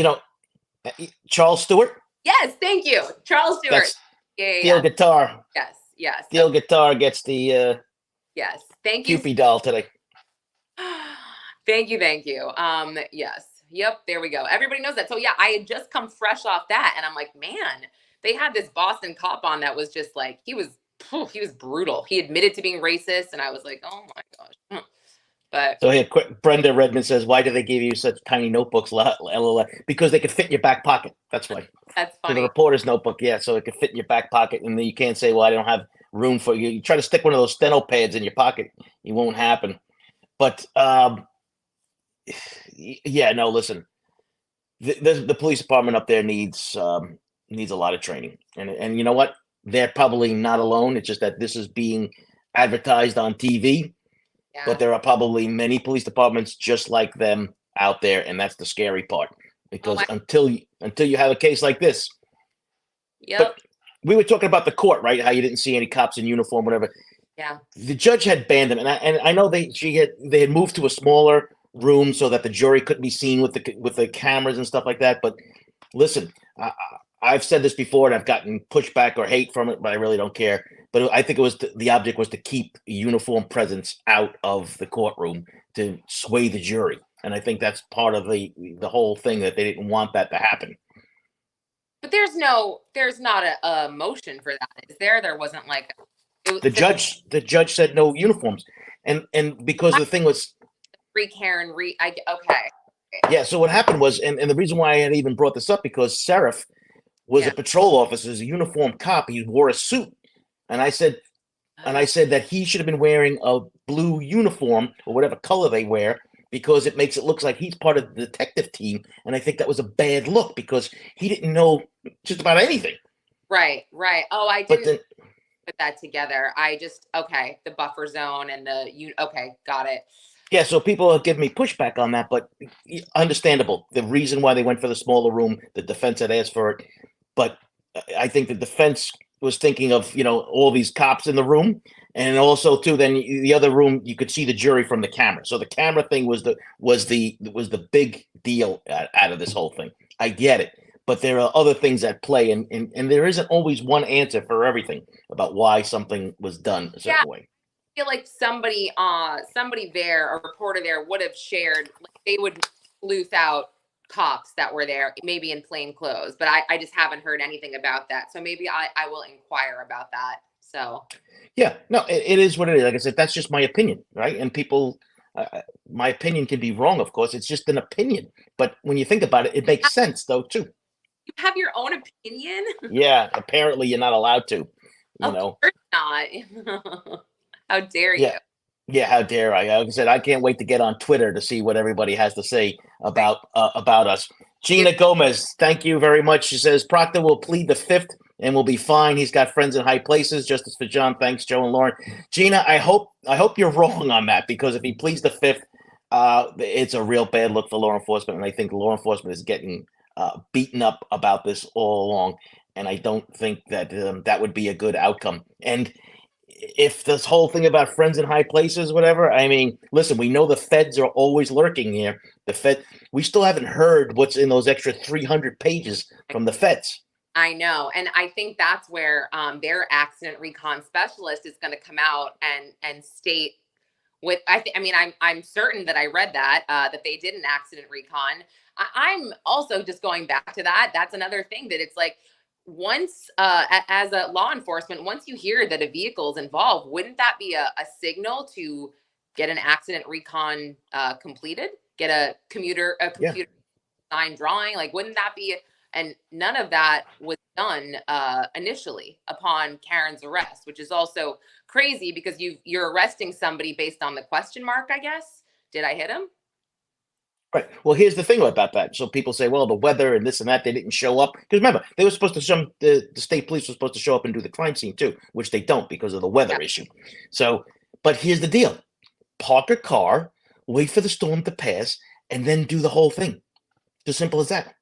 But, Charles Stewart? Yes, thank you. Charles Stewart. That's steel guitar. Yes. Steel guitar gets the yes. Thank you. Cupid doll today. Thank you. Yes. Yep, there we go. Everybody knows that. So yeah, I had just come fresh off that, and I'm like, man, they had this Boston cop on that was just like, he was brutal. He admitted to being racist, and I was like, oh my gosh. But so here, Brenda Redmond says, why do they give you such tiny notebooks? Because they could fit in your back pocket. That's why. That's funny. So the reporter's notebook, yeah, so it could fit in your back pocket, and then you can't say, well, I don't have room for you. You try to stick one of those steno pads in your pocket, it won't happen. But yeah, no, listen, the police department up there needs a lot of training, and you know what? They're probably not alone. It's just that this is being advertised on TV, but there are probably many police departments just like them out there, and that's the scary part. Because until you have a case like this, but we were talking about the court, right? How you didn't see any cops in uniform, whatever. Yeah, the judge had banned them, and I know they had moved to a smaller room so that the jury couldn't be seen with the cameras and stuff like that. But listen, I've said this before, and I've gotten pushback or hate from it, but I really don't care. But I think it was the object was to keep a uniform presence out of the courtroom to sway the jury, and I think that's part of the whole thing, that they didn't want that to happen. But there's not a motion for that, is there? There wasn't like the judge said no uniforms, and because the thing was free Karen Reed. Okay. Yeah. So what happened was, and the reason why I had even brought this up, because Seraph was a patrol officer, a uniformed cop. He wore a suit, and I said that he should have been wearing a blue uniform or whatever color they wear, because it makes it look like he's part of the detective team. And I think that was a bad look, because he didn't know just about anything. Right. Oh, I didn't. put that together. Okay, the buffer zone and okay, got it. Yeah, so people give me pushback on that, but understandable. The reason why they went for the smaller room, the defense had asked for it, but I think the defense was thinking of all these cops in the room, and also too. Then the other room, you could see the jury from the camera. So the camera thing was the big deal out of this whole thing. I get it, but there are other things at play, and there isn't always one answer for everything about why something was done a certain way. Feel like somebody there, a reporter there, would have shared, like, they would sleuth out cops that were there, maybe in plain clothes, but I just haven't heard anything about that. So maybe I will inquire about that. So Yeah, no, it is what it is. Like I said, that's just my opinion, right? And people, my opinion can be wrong, of course. It's just an opinion. But when you think about it, it makes sense, though, too. you have your own opinion? Yeah, apparently you're not allowed to, Of course not. How dare you? Yeah. Yeah, how dare I? Like I said, I can't wait to get on Twitter to see what everybody has to say about us. Gina Gomez, thank you very much. She says Proctor will plead the fifth and will be fine. He's got friends in high places. Justice for John. Thanks, Joe and Lauren. Gina, I hope you're wrong on that, because if he pleads the fifth, it's a real bad look for law enforcement, and I think law enforcement is getting beaten up about this all along, and I don't think that that would be a good outcome. And if this whole thing about friends in high places, whatever, I mean, listen, we know the feds are always lurking here. We still haven't heard what's in those extra 300 pages from the feds. I know. And I think that's where their accident recon specialist is going to come out and state I'm certain that I read that they did an accident recon. I'm also just going back to that. That's another thing that it's like, once as a law enforcement, once you hear that a vehicle is involved, wouldn't that be a signal to get an accident recon completed, get a computer signed drawing? Like, wouldn't that be? And none of that was done initially upon Karen's arrest, which is also crazy, because you're arresting somebody based on the question mark, I guess. Did I hit him? Right. Well, here's the thing about that. So people say, well, the weather and this and that, they didn't show up. Because remember, they were supposed to the state police were supposed to show up and do the crime scene too, which they don't because of the weather issue. So, but here's the deal. Park a car, wait for the storm to pass, and then do the whole thing. It's as simple as that.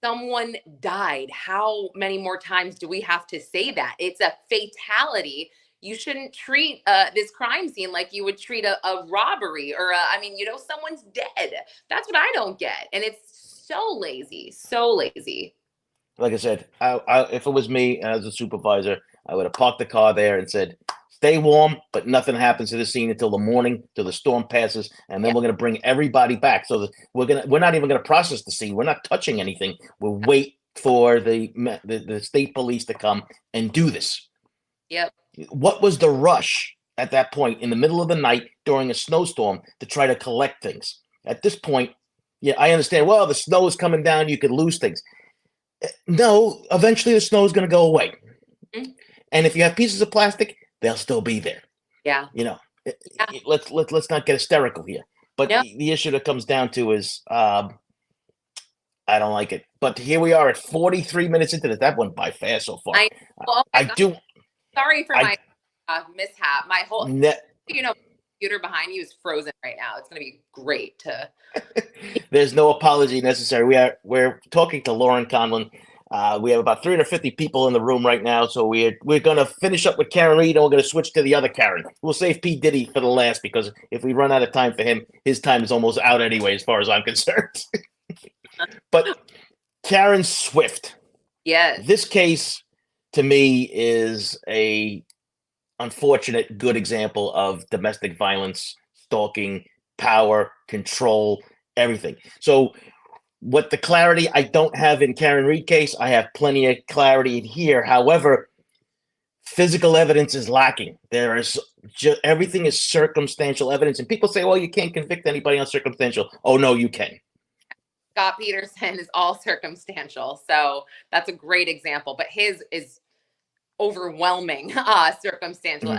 Someone died. How many more times do we have to say that? It's a fatality. You shouldn't treat this crime scene like you would treat a robbery or someone's dead. That's what I don't get. And it's so lazy, so lazy. Like I said, if it was me as a supervisor, I would have parked the car there and said, stay warm, but nothing happens to the scene until the morning, till the storm passes, and then we're going to bring everybody back. So we're not even going to process the scene. We're not touching anything. We'll wait for the state police to come and do this. Yep. What was the rush at that point in the middle of the night during a snowstorm to try to collect things? At this point, yeah, I understand. Well, the snow is coming down. You could lose things. No, eventually the snow is going to go away. Mm-hmm. And if you have pieces of plastic, they'll still be there. Yeah. Let's not get hysterical here. But the issue that comes down to is I don't like it. But here we are at 43 minutes into this. That went by fast so far. Sorry for my mishap. My whole computer behind you is frozen right now. It's going to be great to. There's no apology necessary. We're talking to Lauren Conlin. We have about 350 people in the room right now, so we're going to finish up with Karen Reed, and we're going to switch to the other Karen. We'll save P Diddy for the last, because if we run out of time for him, his time is almost out anyway, as far as I'm concerned. But Karen Swift. Yes. This case, to me, is a unfortunate good example of domestic violence, stalking, power, control, everything. So what the clarity I don't have in Karen Reed case, I have plenty of clarity in here. However, physical evidence is lacking. There is everything is circumstantial evidence, and people say, well, you can't convict anybody on circumstantial. Oh, no, you can. Scott Peterson is all circumstantial. So that's a great example, but his is overwhelming circumstantial.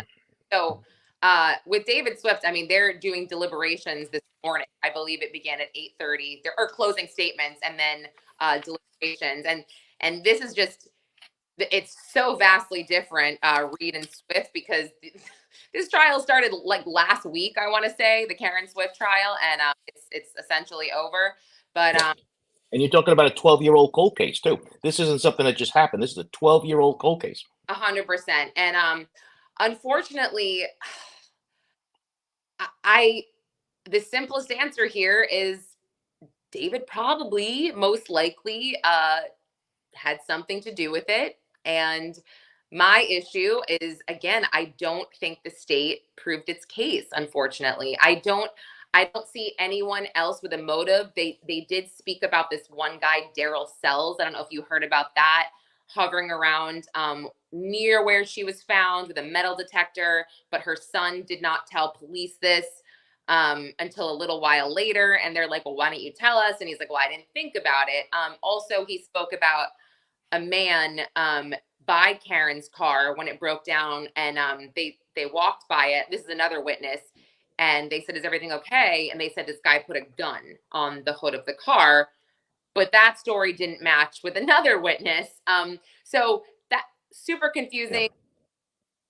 So with David Swift, they're doing deliberations this morning. I believe it began at 8:30. There are closing statements and then deliberations. And this is just, It's so vastly different, Reed and Swift, because this trial started like last week, I want to say, the Karen Swift trial, and it's essentially over. But Yeah. And you're talking about a 12-year-old cold case too. This isn't something that just happened. This is a 12-year-old cold case. 100%. And unfortunately, I the simplest answer here is David probably most likely had something to do with it. And my issue is, again, I don't think the state proved its case, unfortunately. I don't see anyone else with a motive. They did speak about this one guy, Daryl Sells. I don't know if you heard about that, hovering around near where she was found with a metal detector, but her son did not tell police this until a little while later. And they're like, well, why don't you tell us? And he's like, well, I didn't think about it. Also, he spoke about a man by Karen's car when it broke down, and they walked by it. This is another witness, and they said, "Is everything okay?" And they said this guy put a gun on the hood of the car, but that story didn't match with another witness. So that super confusing.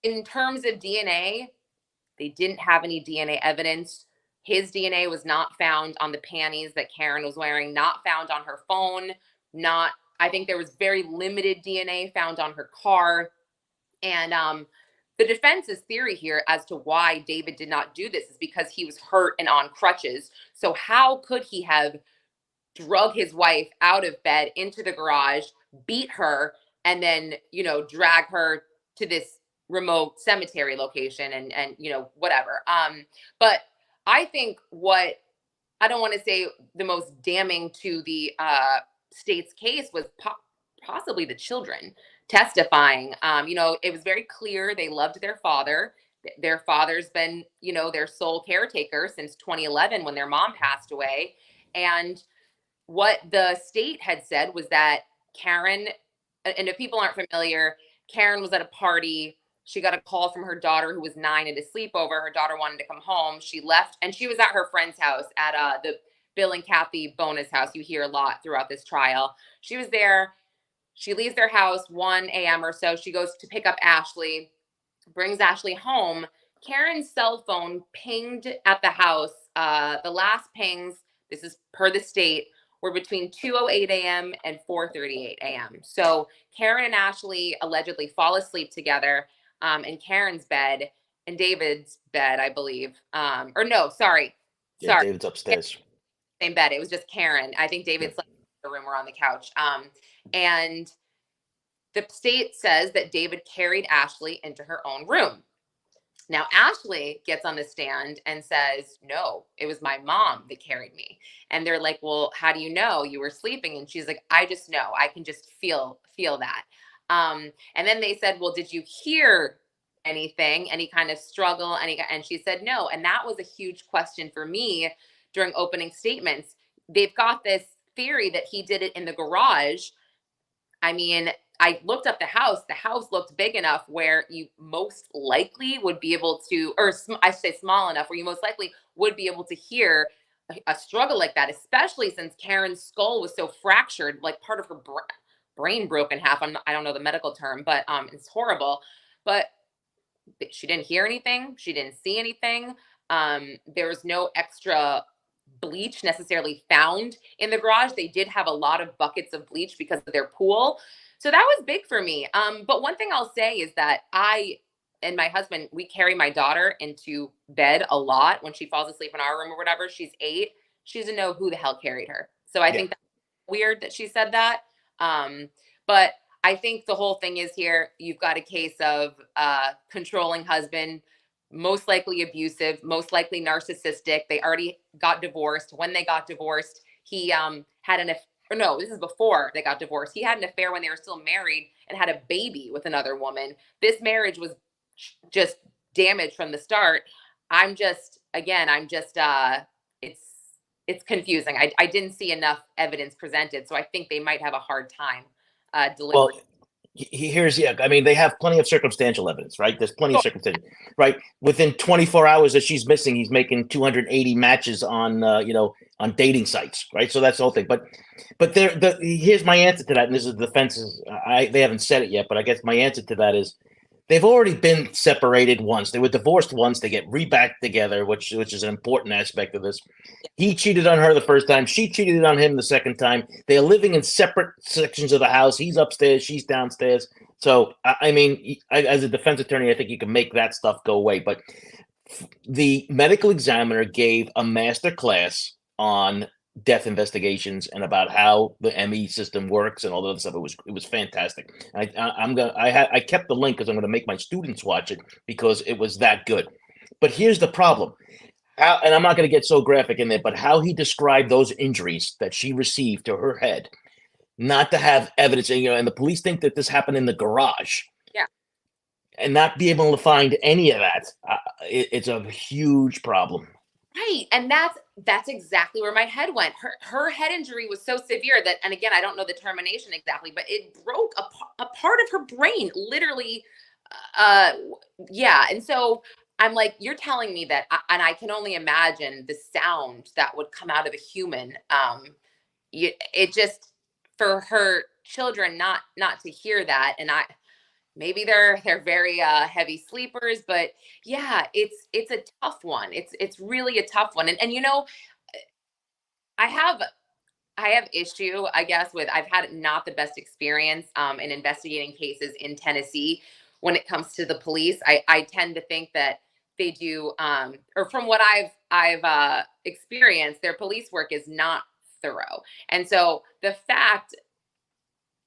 Yeah. In terms of DNA, they didn't have any DNA evidence. His DNA was not found on the panties that Karen was wearing, not found on her phone, not, I think there was very limited DNA found on her car. And the defense's theory here as to why David did not do this is because he was hurt and on crutches. So how could he have drug his wife out of bed into the garage, beat her, and then, drag her to this remote cemetery location and whatever. But I think what I don't want to say the most damning to the state's case was possibly the children testifying. It was very clear they loved their father. Their father's been, their sole caretaker since 2011 when their mom passed away. And what the state had said was that Karen, and if people aren't familiar, Karen was at a party. She got a call from her daughter who was 9 at a sleepover. Her daughter wanted to come home. She left, and she was at her friend's house at the Bill and Kathy Bonus house. You hear a lot throughout this trial. She was there. She leaves their house 1 a.m. or so. She goes to pick up Ashley, brings Ashley home. Karen's cell phone pinged at the house. The last pings, this is per the state, were between 2:08 a.m. and 4:38 a.m. So Karen and Ashley allegedly fall asleep together in Karen's bed and David's bed, I believe. Or no, sorry. Yeah, David's upstairs. Same bed. It was just Karen. I think David slept in the room or on the couch. And the state says that David carried Ashley into her own room. Now, Ashley gets on the stand and says, no, it was my mom that carried me. And they're like, well, how do you know you were sleeping? And she's like, I just know. I can just feel that. And then they said, well, did you hear anything, any kind of struggle? And she said, no. And that was a huge question for me during opening statements. They've got this theory that he did it in the garage. I mean, I looked up the house. The house looked big enough where you most likely would be able to, or I say small enough where you most likely would be able to hear a struggle like that, especially since Karen's skull was so fractured, like part of her brain broke in half. I don't know the medical term, but it's horrible. But she didn't hear anything. She didn't see anything. There was no extra bleach necessarily found in the garage. They did have a lot of buckets of bleach because of their pool. So that was big for me. But one thing I'll say is that I and my husband, we carry my daughter into bed a lot when she falls asleep in our room or whatever. She's 8. She doesn't know who the hell carried her. So I think that's weird that she said that. But I think the whole thing is here, you've got a case of controlling husband, most likely abusive, most likely narcissistic. They already got divorced. When they got divorced, he had an or no, this is before they got divorced. He had an affair when they were still married and had a baby with another woman. This marriage was just damaged from the start. it's confusing. I didn't see enough evidence presented, so I think they might have a hard time delivering. Well, I mean, they have plenty of circumstantial evidence, right? There's plenty of circumstantial, right? Within 24 hours that she's missing, he's making 280 matches on, on dating sites, right? So that's the whole thing. But here's my answer to that, and this is the defense's. They haven't said it yet, but I guess my answer to that is they've already been separated once. They were divorced once. They get back together, which is an important aspect of this. He cheated on her the first time. She cheated on him the second time. They are living in separate sections of the house. He's upstairs. She's downstairs. So, I mean, as a defense attorney, I think you can make that stuff go away. But the medical examiner gave a master class on death investigations and about how the ME system works and all the other stuff. It was fantastic. I kept the link because I'm gonna make my students watch it because it was that good. But here's the problem. And I'm not going to get so graphic in there, but how he described those injuries that she received to her head, not to have evidence, and the police think that this happened in the garage. Yeah. And not be able to find any of that, it's a huge problem. Right. And that's exactly where my head went. Her head injury was so severe that, and again, I don't know the termination exactly, but it broke a part of her brain, literally. Yeah. And so I'm like, you're telling me that, and I can only imagine the sound that would come out of a human. It just, for her children not to hear that, and maybe they're very heavy sleepers, but yeah, it's a tough one. It's really a tough one, and I have issue, I guess, with, I've had not the best experience in investigating cases in Tennessee when it comes to the police. I tend to think that they do, or from what I've experienced, their police work is not thorough. And so the fact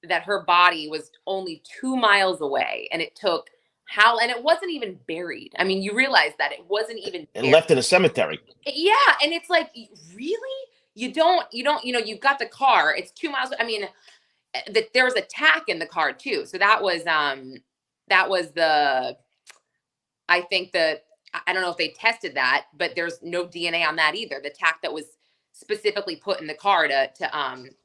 that her body was only 2 miles away and it took and it wasn't even buried. I mean, you realize that it wasn't even and left in a cemetery. Yeah. And it's like, really? You don't, you've got the car, it's 2 miles. I mean, there was a tack in the car too. So that was I think I don't know if they tested that, but there's no DNA on that either. The tack that was specifically put in the car to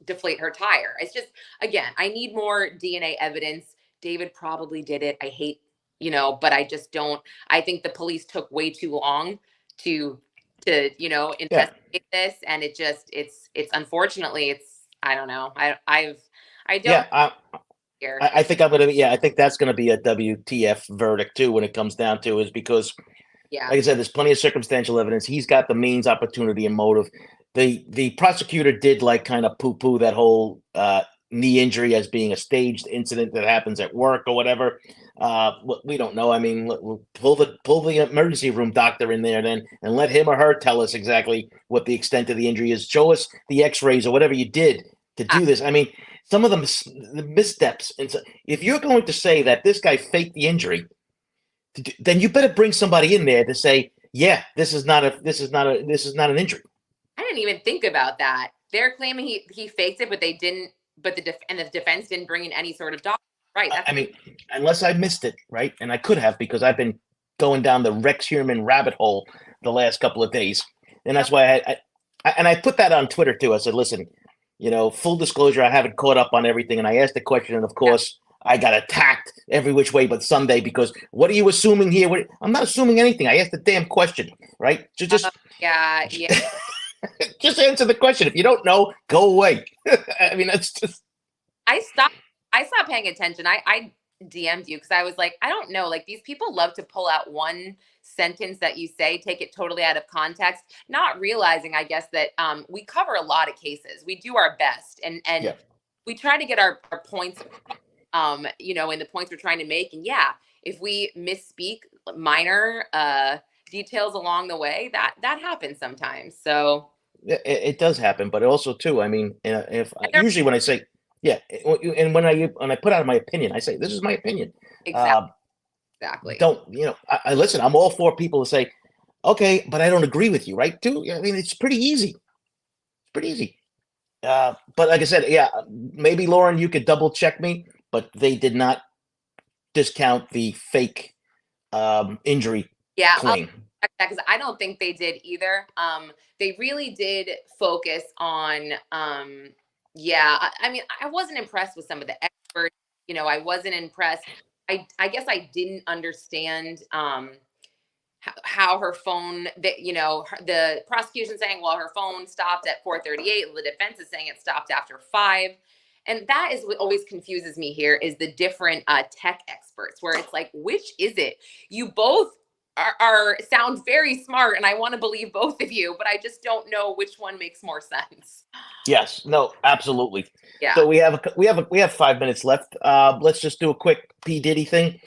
deflate her tire. It's just, again, I need more DNA evidence. David probably did it. I hate, but I just don't. I think the police took way too long to investigate this, and it's unfortunately, I don't know. I don't. Yeah. I think I think that's gonna be a WTF verdict too when it comes down to is because, like I said, there's plenty of circumstantial evidence. He's got the means, opportunity, and motive. The prosecutor did like kind of poo-poo that whole knee injury as being a staged incident that happens at work or whatever. We don't know. I mean, we'll pull the emergency room doctor in there then and let him or her tell us exactly what the extent of the injury is. Show us the X-rays or whatever you did to do this. I mean, some of the missteps. And so if you're going to say that this guy faked the injury, then you better bring somebody in there to say, yeah, this is not an injury. I didn't even think about that. They're claiming he faked it, but they didn't. But the defense didn't bring in any sort of doctor. Right. I mean, unless I missed it, right? And I could have, because I've been going down the Rex Heuermann rabbit hole the last couple of days. And that's why I put that on Twitter too. I said, listen, full disclosure, I haven't caught up on everything. And I asked the question, and of course, I got attacked every which way but Sunday because what are you assuming here? I'm not assuming anything. I asked the damn question, right? So just just answer the question. If you don't know, go away. I mean, that's just. I stopped paying attention. I DM'd you because I was like, I don't know. Like, these people love to pull out one sentence that you say, take it totally out of context, not realizing, I guess, that we cover a lot of cases. We do our best, and we try to get our points, and the points we're trying to make. And if we misspeak minor details along the way, that happens sometimes. So it does happen, but also too, I mean, if usually when I say, and when I put out my opinion, I say, this is my opinion. Exactly. Don't, I listen, I'm all for people to say, okay, but I don't agree with you, right? Too. I mean, it's pretty easy. But like I said, maybe Lauren, you could double check me, but they did not discount the fake injury claim. Because I don't think they did either. They really did focus on, I mean, I wasn't impressed with some of the experts. I wasn't impressed. I guess I didn't understand how her phone, that the prosecution saying, well, her phone stopped at 4:38, the defense is saying it stopped after 5. And that is what always confuses me here, is the different tech experts, where it's like, which is it? You both are sound very smart, and I want to believe both of you, but I just don't know which one makes more sense. Yes, no, absolutely. Yeah. So we have 5 minutes left. Let's just do a quick P Diddy thing.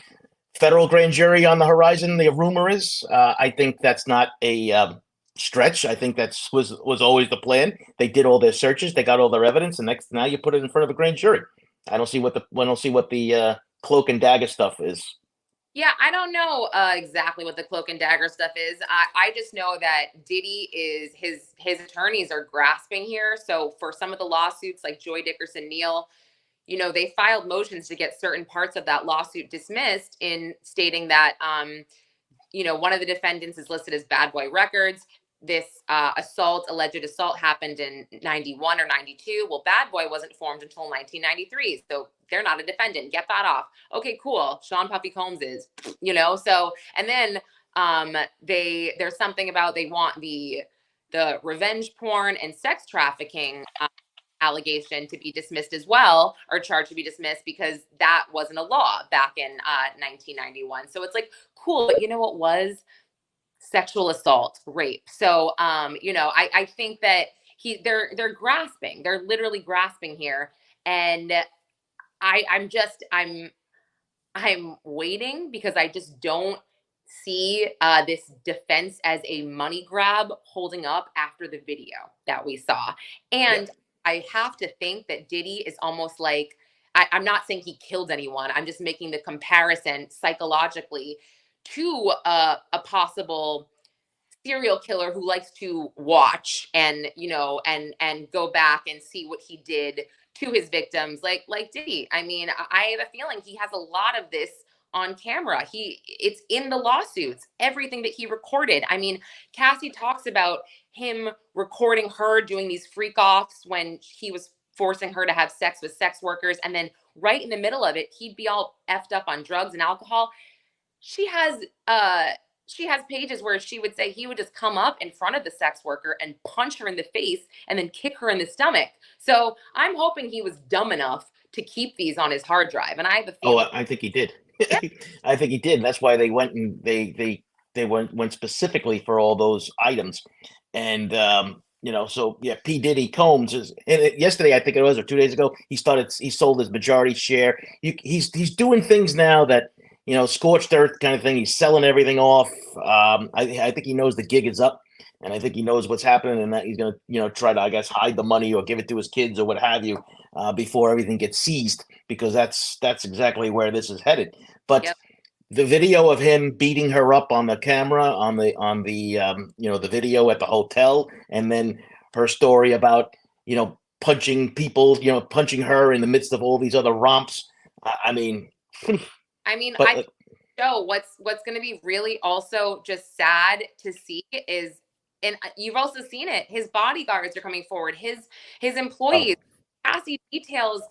Federal grand jury on the horizon. The rumor is. I think that's not a stretch. I think was always the plan. They did all their searches. They got all their evidence, and now you put it in front of a grand jury. I don't see what the cloak and dagger stuff is. Yeah, I don't know exactly what the cloak and dagger stuff is. I just know that Diddy is his attorneys are grasping here. So for some of the lawsuits, like Joy Dickerson Neal, they filed motions to get certain parts of that lawsuit dismissed, in stating that one of the defendants is listed as Bad Boy Records. This alleged assault happened in 91 or 92. Well, Bad Boy wasn't formed until 1993. So they're not a defendant. Get that off. Okay, cool. Sean Puffy Combs is, so, and then there's something about, they want the revenge porn and sex trafficking allegation to be dismissed as well, or charge to be dismissed, because that wasn't a law back in 1991. So it's like, cool, but you know what was? Sexual assault, rape. So I think that they're grasping. They're literally grasping here. And I'm waiting, because I just don't see this defense as a money grab holding up after the video that we saw. And I have to think that Diddy is almost like, I'm not saying he killed anyone. I'm just making the comparison psychologically to a possible serial killer who likes to watch and go back and see what he did to his victims, like Diddy. I mean, I have a feeling he has a lot of this on camera. It's in the lawsuits, everything that he recorded. I mean, Cassie talks about him recording her doing these freak offs when he was forcing her to have sex with sex workers, and then right in the middle of it, he'd be all effed up on drugs and alcohol. She has pages where she would say he would just come up in front of the sex worker and punch her in the face and then kick her in the stomach. So I'm hoping he was dumb enough to keep these on his hard drive. And I have a feeling. I think he did. I think he did. That's why they went and they went specifically for all those items. And so yeah, P Diddy Combs is, and yesterday, I think it was, or 2 days ago, he sold his majority share. He's doing things now that, scorched earth kind of thing. He's selling everything off. I think he knows the gig is up, and I think he knows what's happening, and that he's going to, try to, I guess, hide the money or give it to his kids or what have you, before everything gets seized, because that's exactly where this is headed. But the video of him beating her up on the camera, on the the video at the hotel, and then her story about, punching people, punching her in the midst of all these other romps. I mean, I know what's going to be really also just sad to see is, and you've also seen it, his bodyguards are coming forward, his employees. Cassie details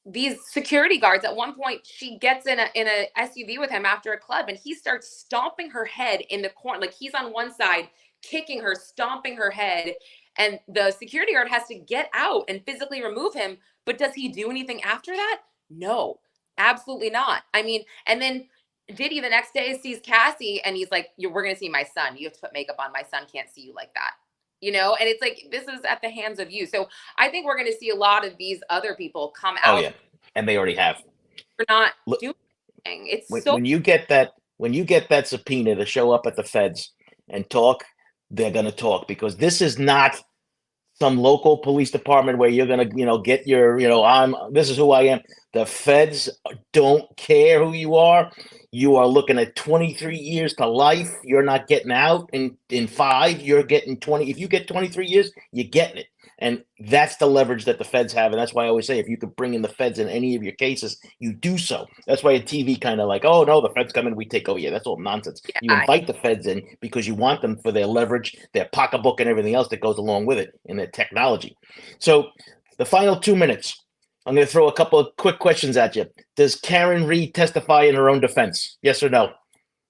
these security guards. At one point, she gets in a SUV with him after a club, and he starts stomping her head in the corner. Like, he's on one side, kicking her, stomping her head, and the security guard has to get out and physically remove him. But does he do anything after that? No, absolutely not. I mean, and then Diddy the next day sees Cassie, and he's like, we're going to see my son. You have to put makeup on. My son can't see you like that. And it's like, this is at the hands of you. So I think we're going to see a lot of these other people come out. Oh, yeah. And they already have. We're not doing anything. It's when you get that subpoena to show up at the feds and talk, they're going to talk, because this is not some local police department where you're going to, get your, this is who I am. The feds don't care who you are. You are looking at 23 years to life. You're not getting out in 5. You're getting 20. If you get 23 years, you're getting it. And that's the leverage that the feds have. And that's why I always say, if you could bring in the feds in any of your cases, you do so. That's why a TV kind of like, oh, no, the feds come in, we take over. Yeah, that's all nonsense. Yeah. You invite the feds in because you want them for their leverage, their pocketbook, and everything else that goes along with it, and their technology. So the final 2 minutes, I'm going to throw a couple of quick questions at you. Does Karen Reed testify in her own defense? Yes or no?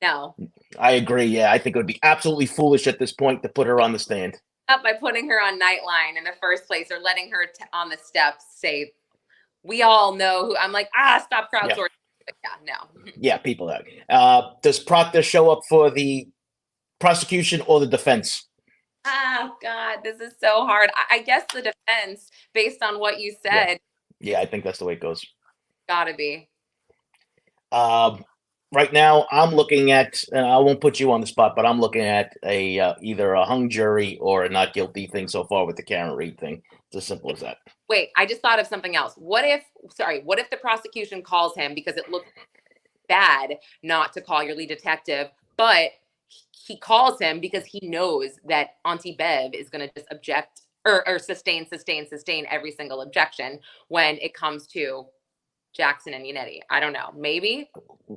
No. I agree. Yeah, I think it would be absolutely foolish at this point to put her on the stand. Up by putting her on Nightline in the first place, or letting her on the steps say, "We all know who." I'm like, stop crowdsourcing. Yeah. But yeah, no. Yeah, people have. Does Proctor show up for the prosecution or the defense? Oh God, this is so hard. I guess the defense, based on what you Yeah. said, Yeah, I think that's the way it goes. gotta be. Right now, I'm looking at, and I won't put you on the spot, but I'm looking at a either a hung jury or a not guilty thing so far with the Karen Reed thing. It's as simple as that. Wait, I just thought of something else. What if the prosecution calls him because it looks bad not to call your lead detective, but he calls him because he knows that Auntie Bev is going to just object or sustain every single objection when it comes to Jackson and Yannetti. I don't know. Maybe.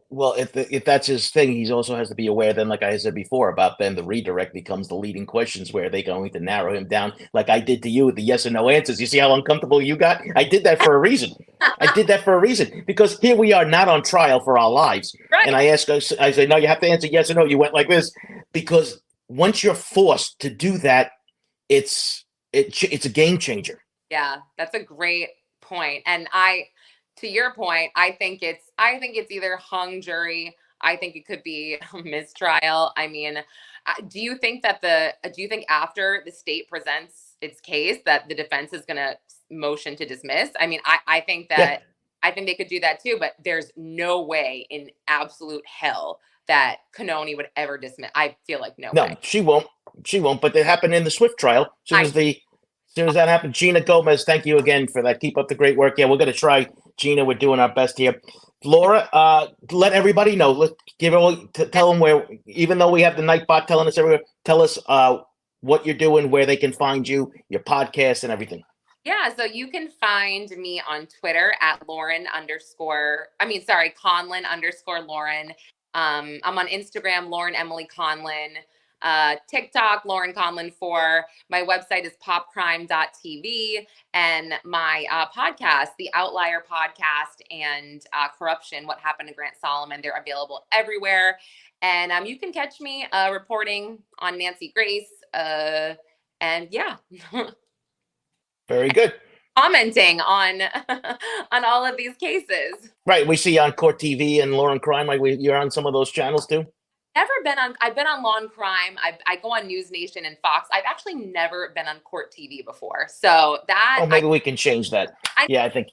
Well, if that's his thing, he also has to be aware. Then, like I said before, about then the redirect becomes the leading questions where they're going to narrow him down, like I did to you with the yes or no answers. You see how uncomfortable you got? I did that for a reason. I did that for a reason because here we are, not on trial for our lives. Right. And I asked, I say, no, you have to answer yes or no. You went like this because once you're forced to do that, it's a game changer. Yeah, that's a great point. And to your point, I think it's either hung jury. I think it could be a mistrial. I mean, do you think after the state presents its case that the defense is going to motion to dismiss? I mean, I think that Yeah. I think they could do that too, but there's no way in absolute hell that Canoni would ever dismiss. I feel like no way. She won't. She won't. But it happened in the Swift trial. As soon as that happened, Gina Gomez, thank you again for that. Keep up the great work. Yeah, we're going to try, Gina. We're doing our best here. Laura, let everybody know. Tell them where. Even though we have the Nightbot telling us everywhere, tell us what you're doing, where they can find you, your podcast, and everything. Yeah, so you can find me on Twitter at Conlin_Lauren. I'm on Instagram, Lauren Emily Conlin. TikTok, Lauren Conlin 4. My website is popcrime.tv, and my podcast, The Outlier Podcast, and Corruption, What Happened to Grant Solomon. They're available everywhere. And you can catch me reporting on Nancy Grace. And yeah. Very good. Commenting on on all of these cases. Right. We see you on Court TV and Lauren Crime. You're on some of those channels too? I've been on Law and Crime. I go on News Nation and Fox. I've actually never been on Court TV before. So that. Oh, maybe we can change that. I think.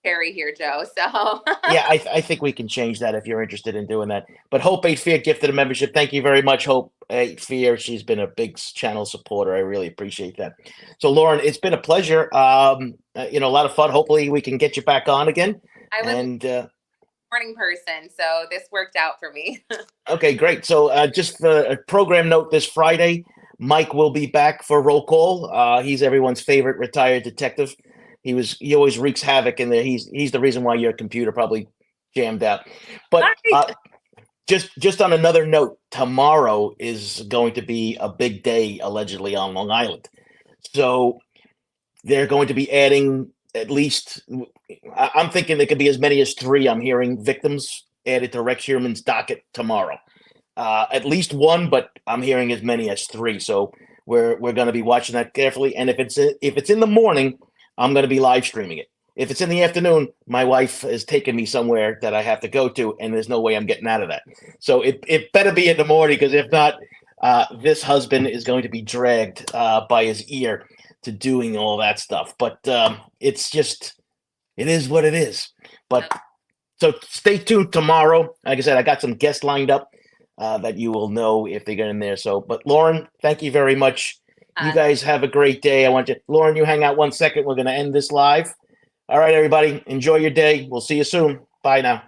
Terry here, Joe. So. Yeah, I think we can change that if you're interested in doing that. But Hope 8 Fear gifted a membership. Thank you very much, Hope 8 Fear. She's been a big channel supporter. I really appreciate that. So, Lauren, it's been a pleasure. A lot of fun. Hopefully, we can get you back on again. Morning person, so this worked out for me. Okay, great. So just for a program note, this Friday, Mike will be back for roll call. He's everyone's favorite retired detective. He always wreaks havoc in there. He's the reason why your computer probably jammed out. But just on another note, tomorrow is going to be a big day allegedly on Long Island. So they're going to be adding at least, I'm thinking there could be as many as 3. I'm hearing victims added to Rex Sherman's docket tomorrow. At least 1, but I'm hearing as many as 3. So we're going to be watching that carefully. And if it's in the morning, I'm going to be live streaming it. If it's in the afternoon, my wife has taken me somewhere that I have to go to, and there's no way I'm getting out of that. So it better be in the morning, because if not, this husband is going to be dragged by his ear to doing all that stuff. But it is what it is. But so stay tuned tomorrow. Like I said, I got some guests lined up that you will know if they get in there. So, but Lauren, thank you very much. You guys have a great day. Lauren, you hang out 1 second. We're going to end this live. All right, everybody, enjoy your day. We'll see you soon. Bye now.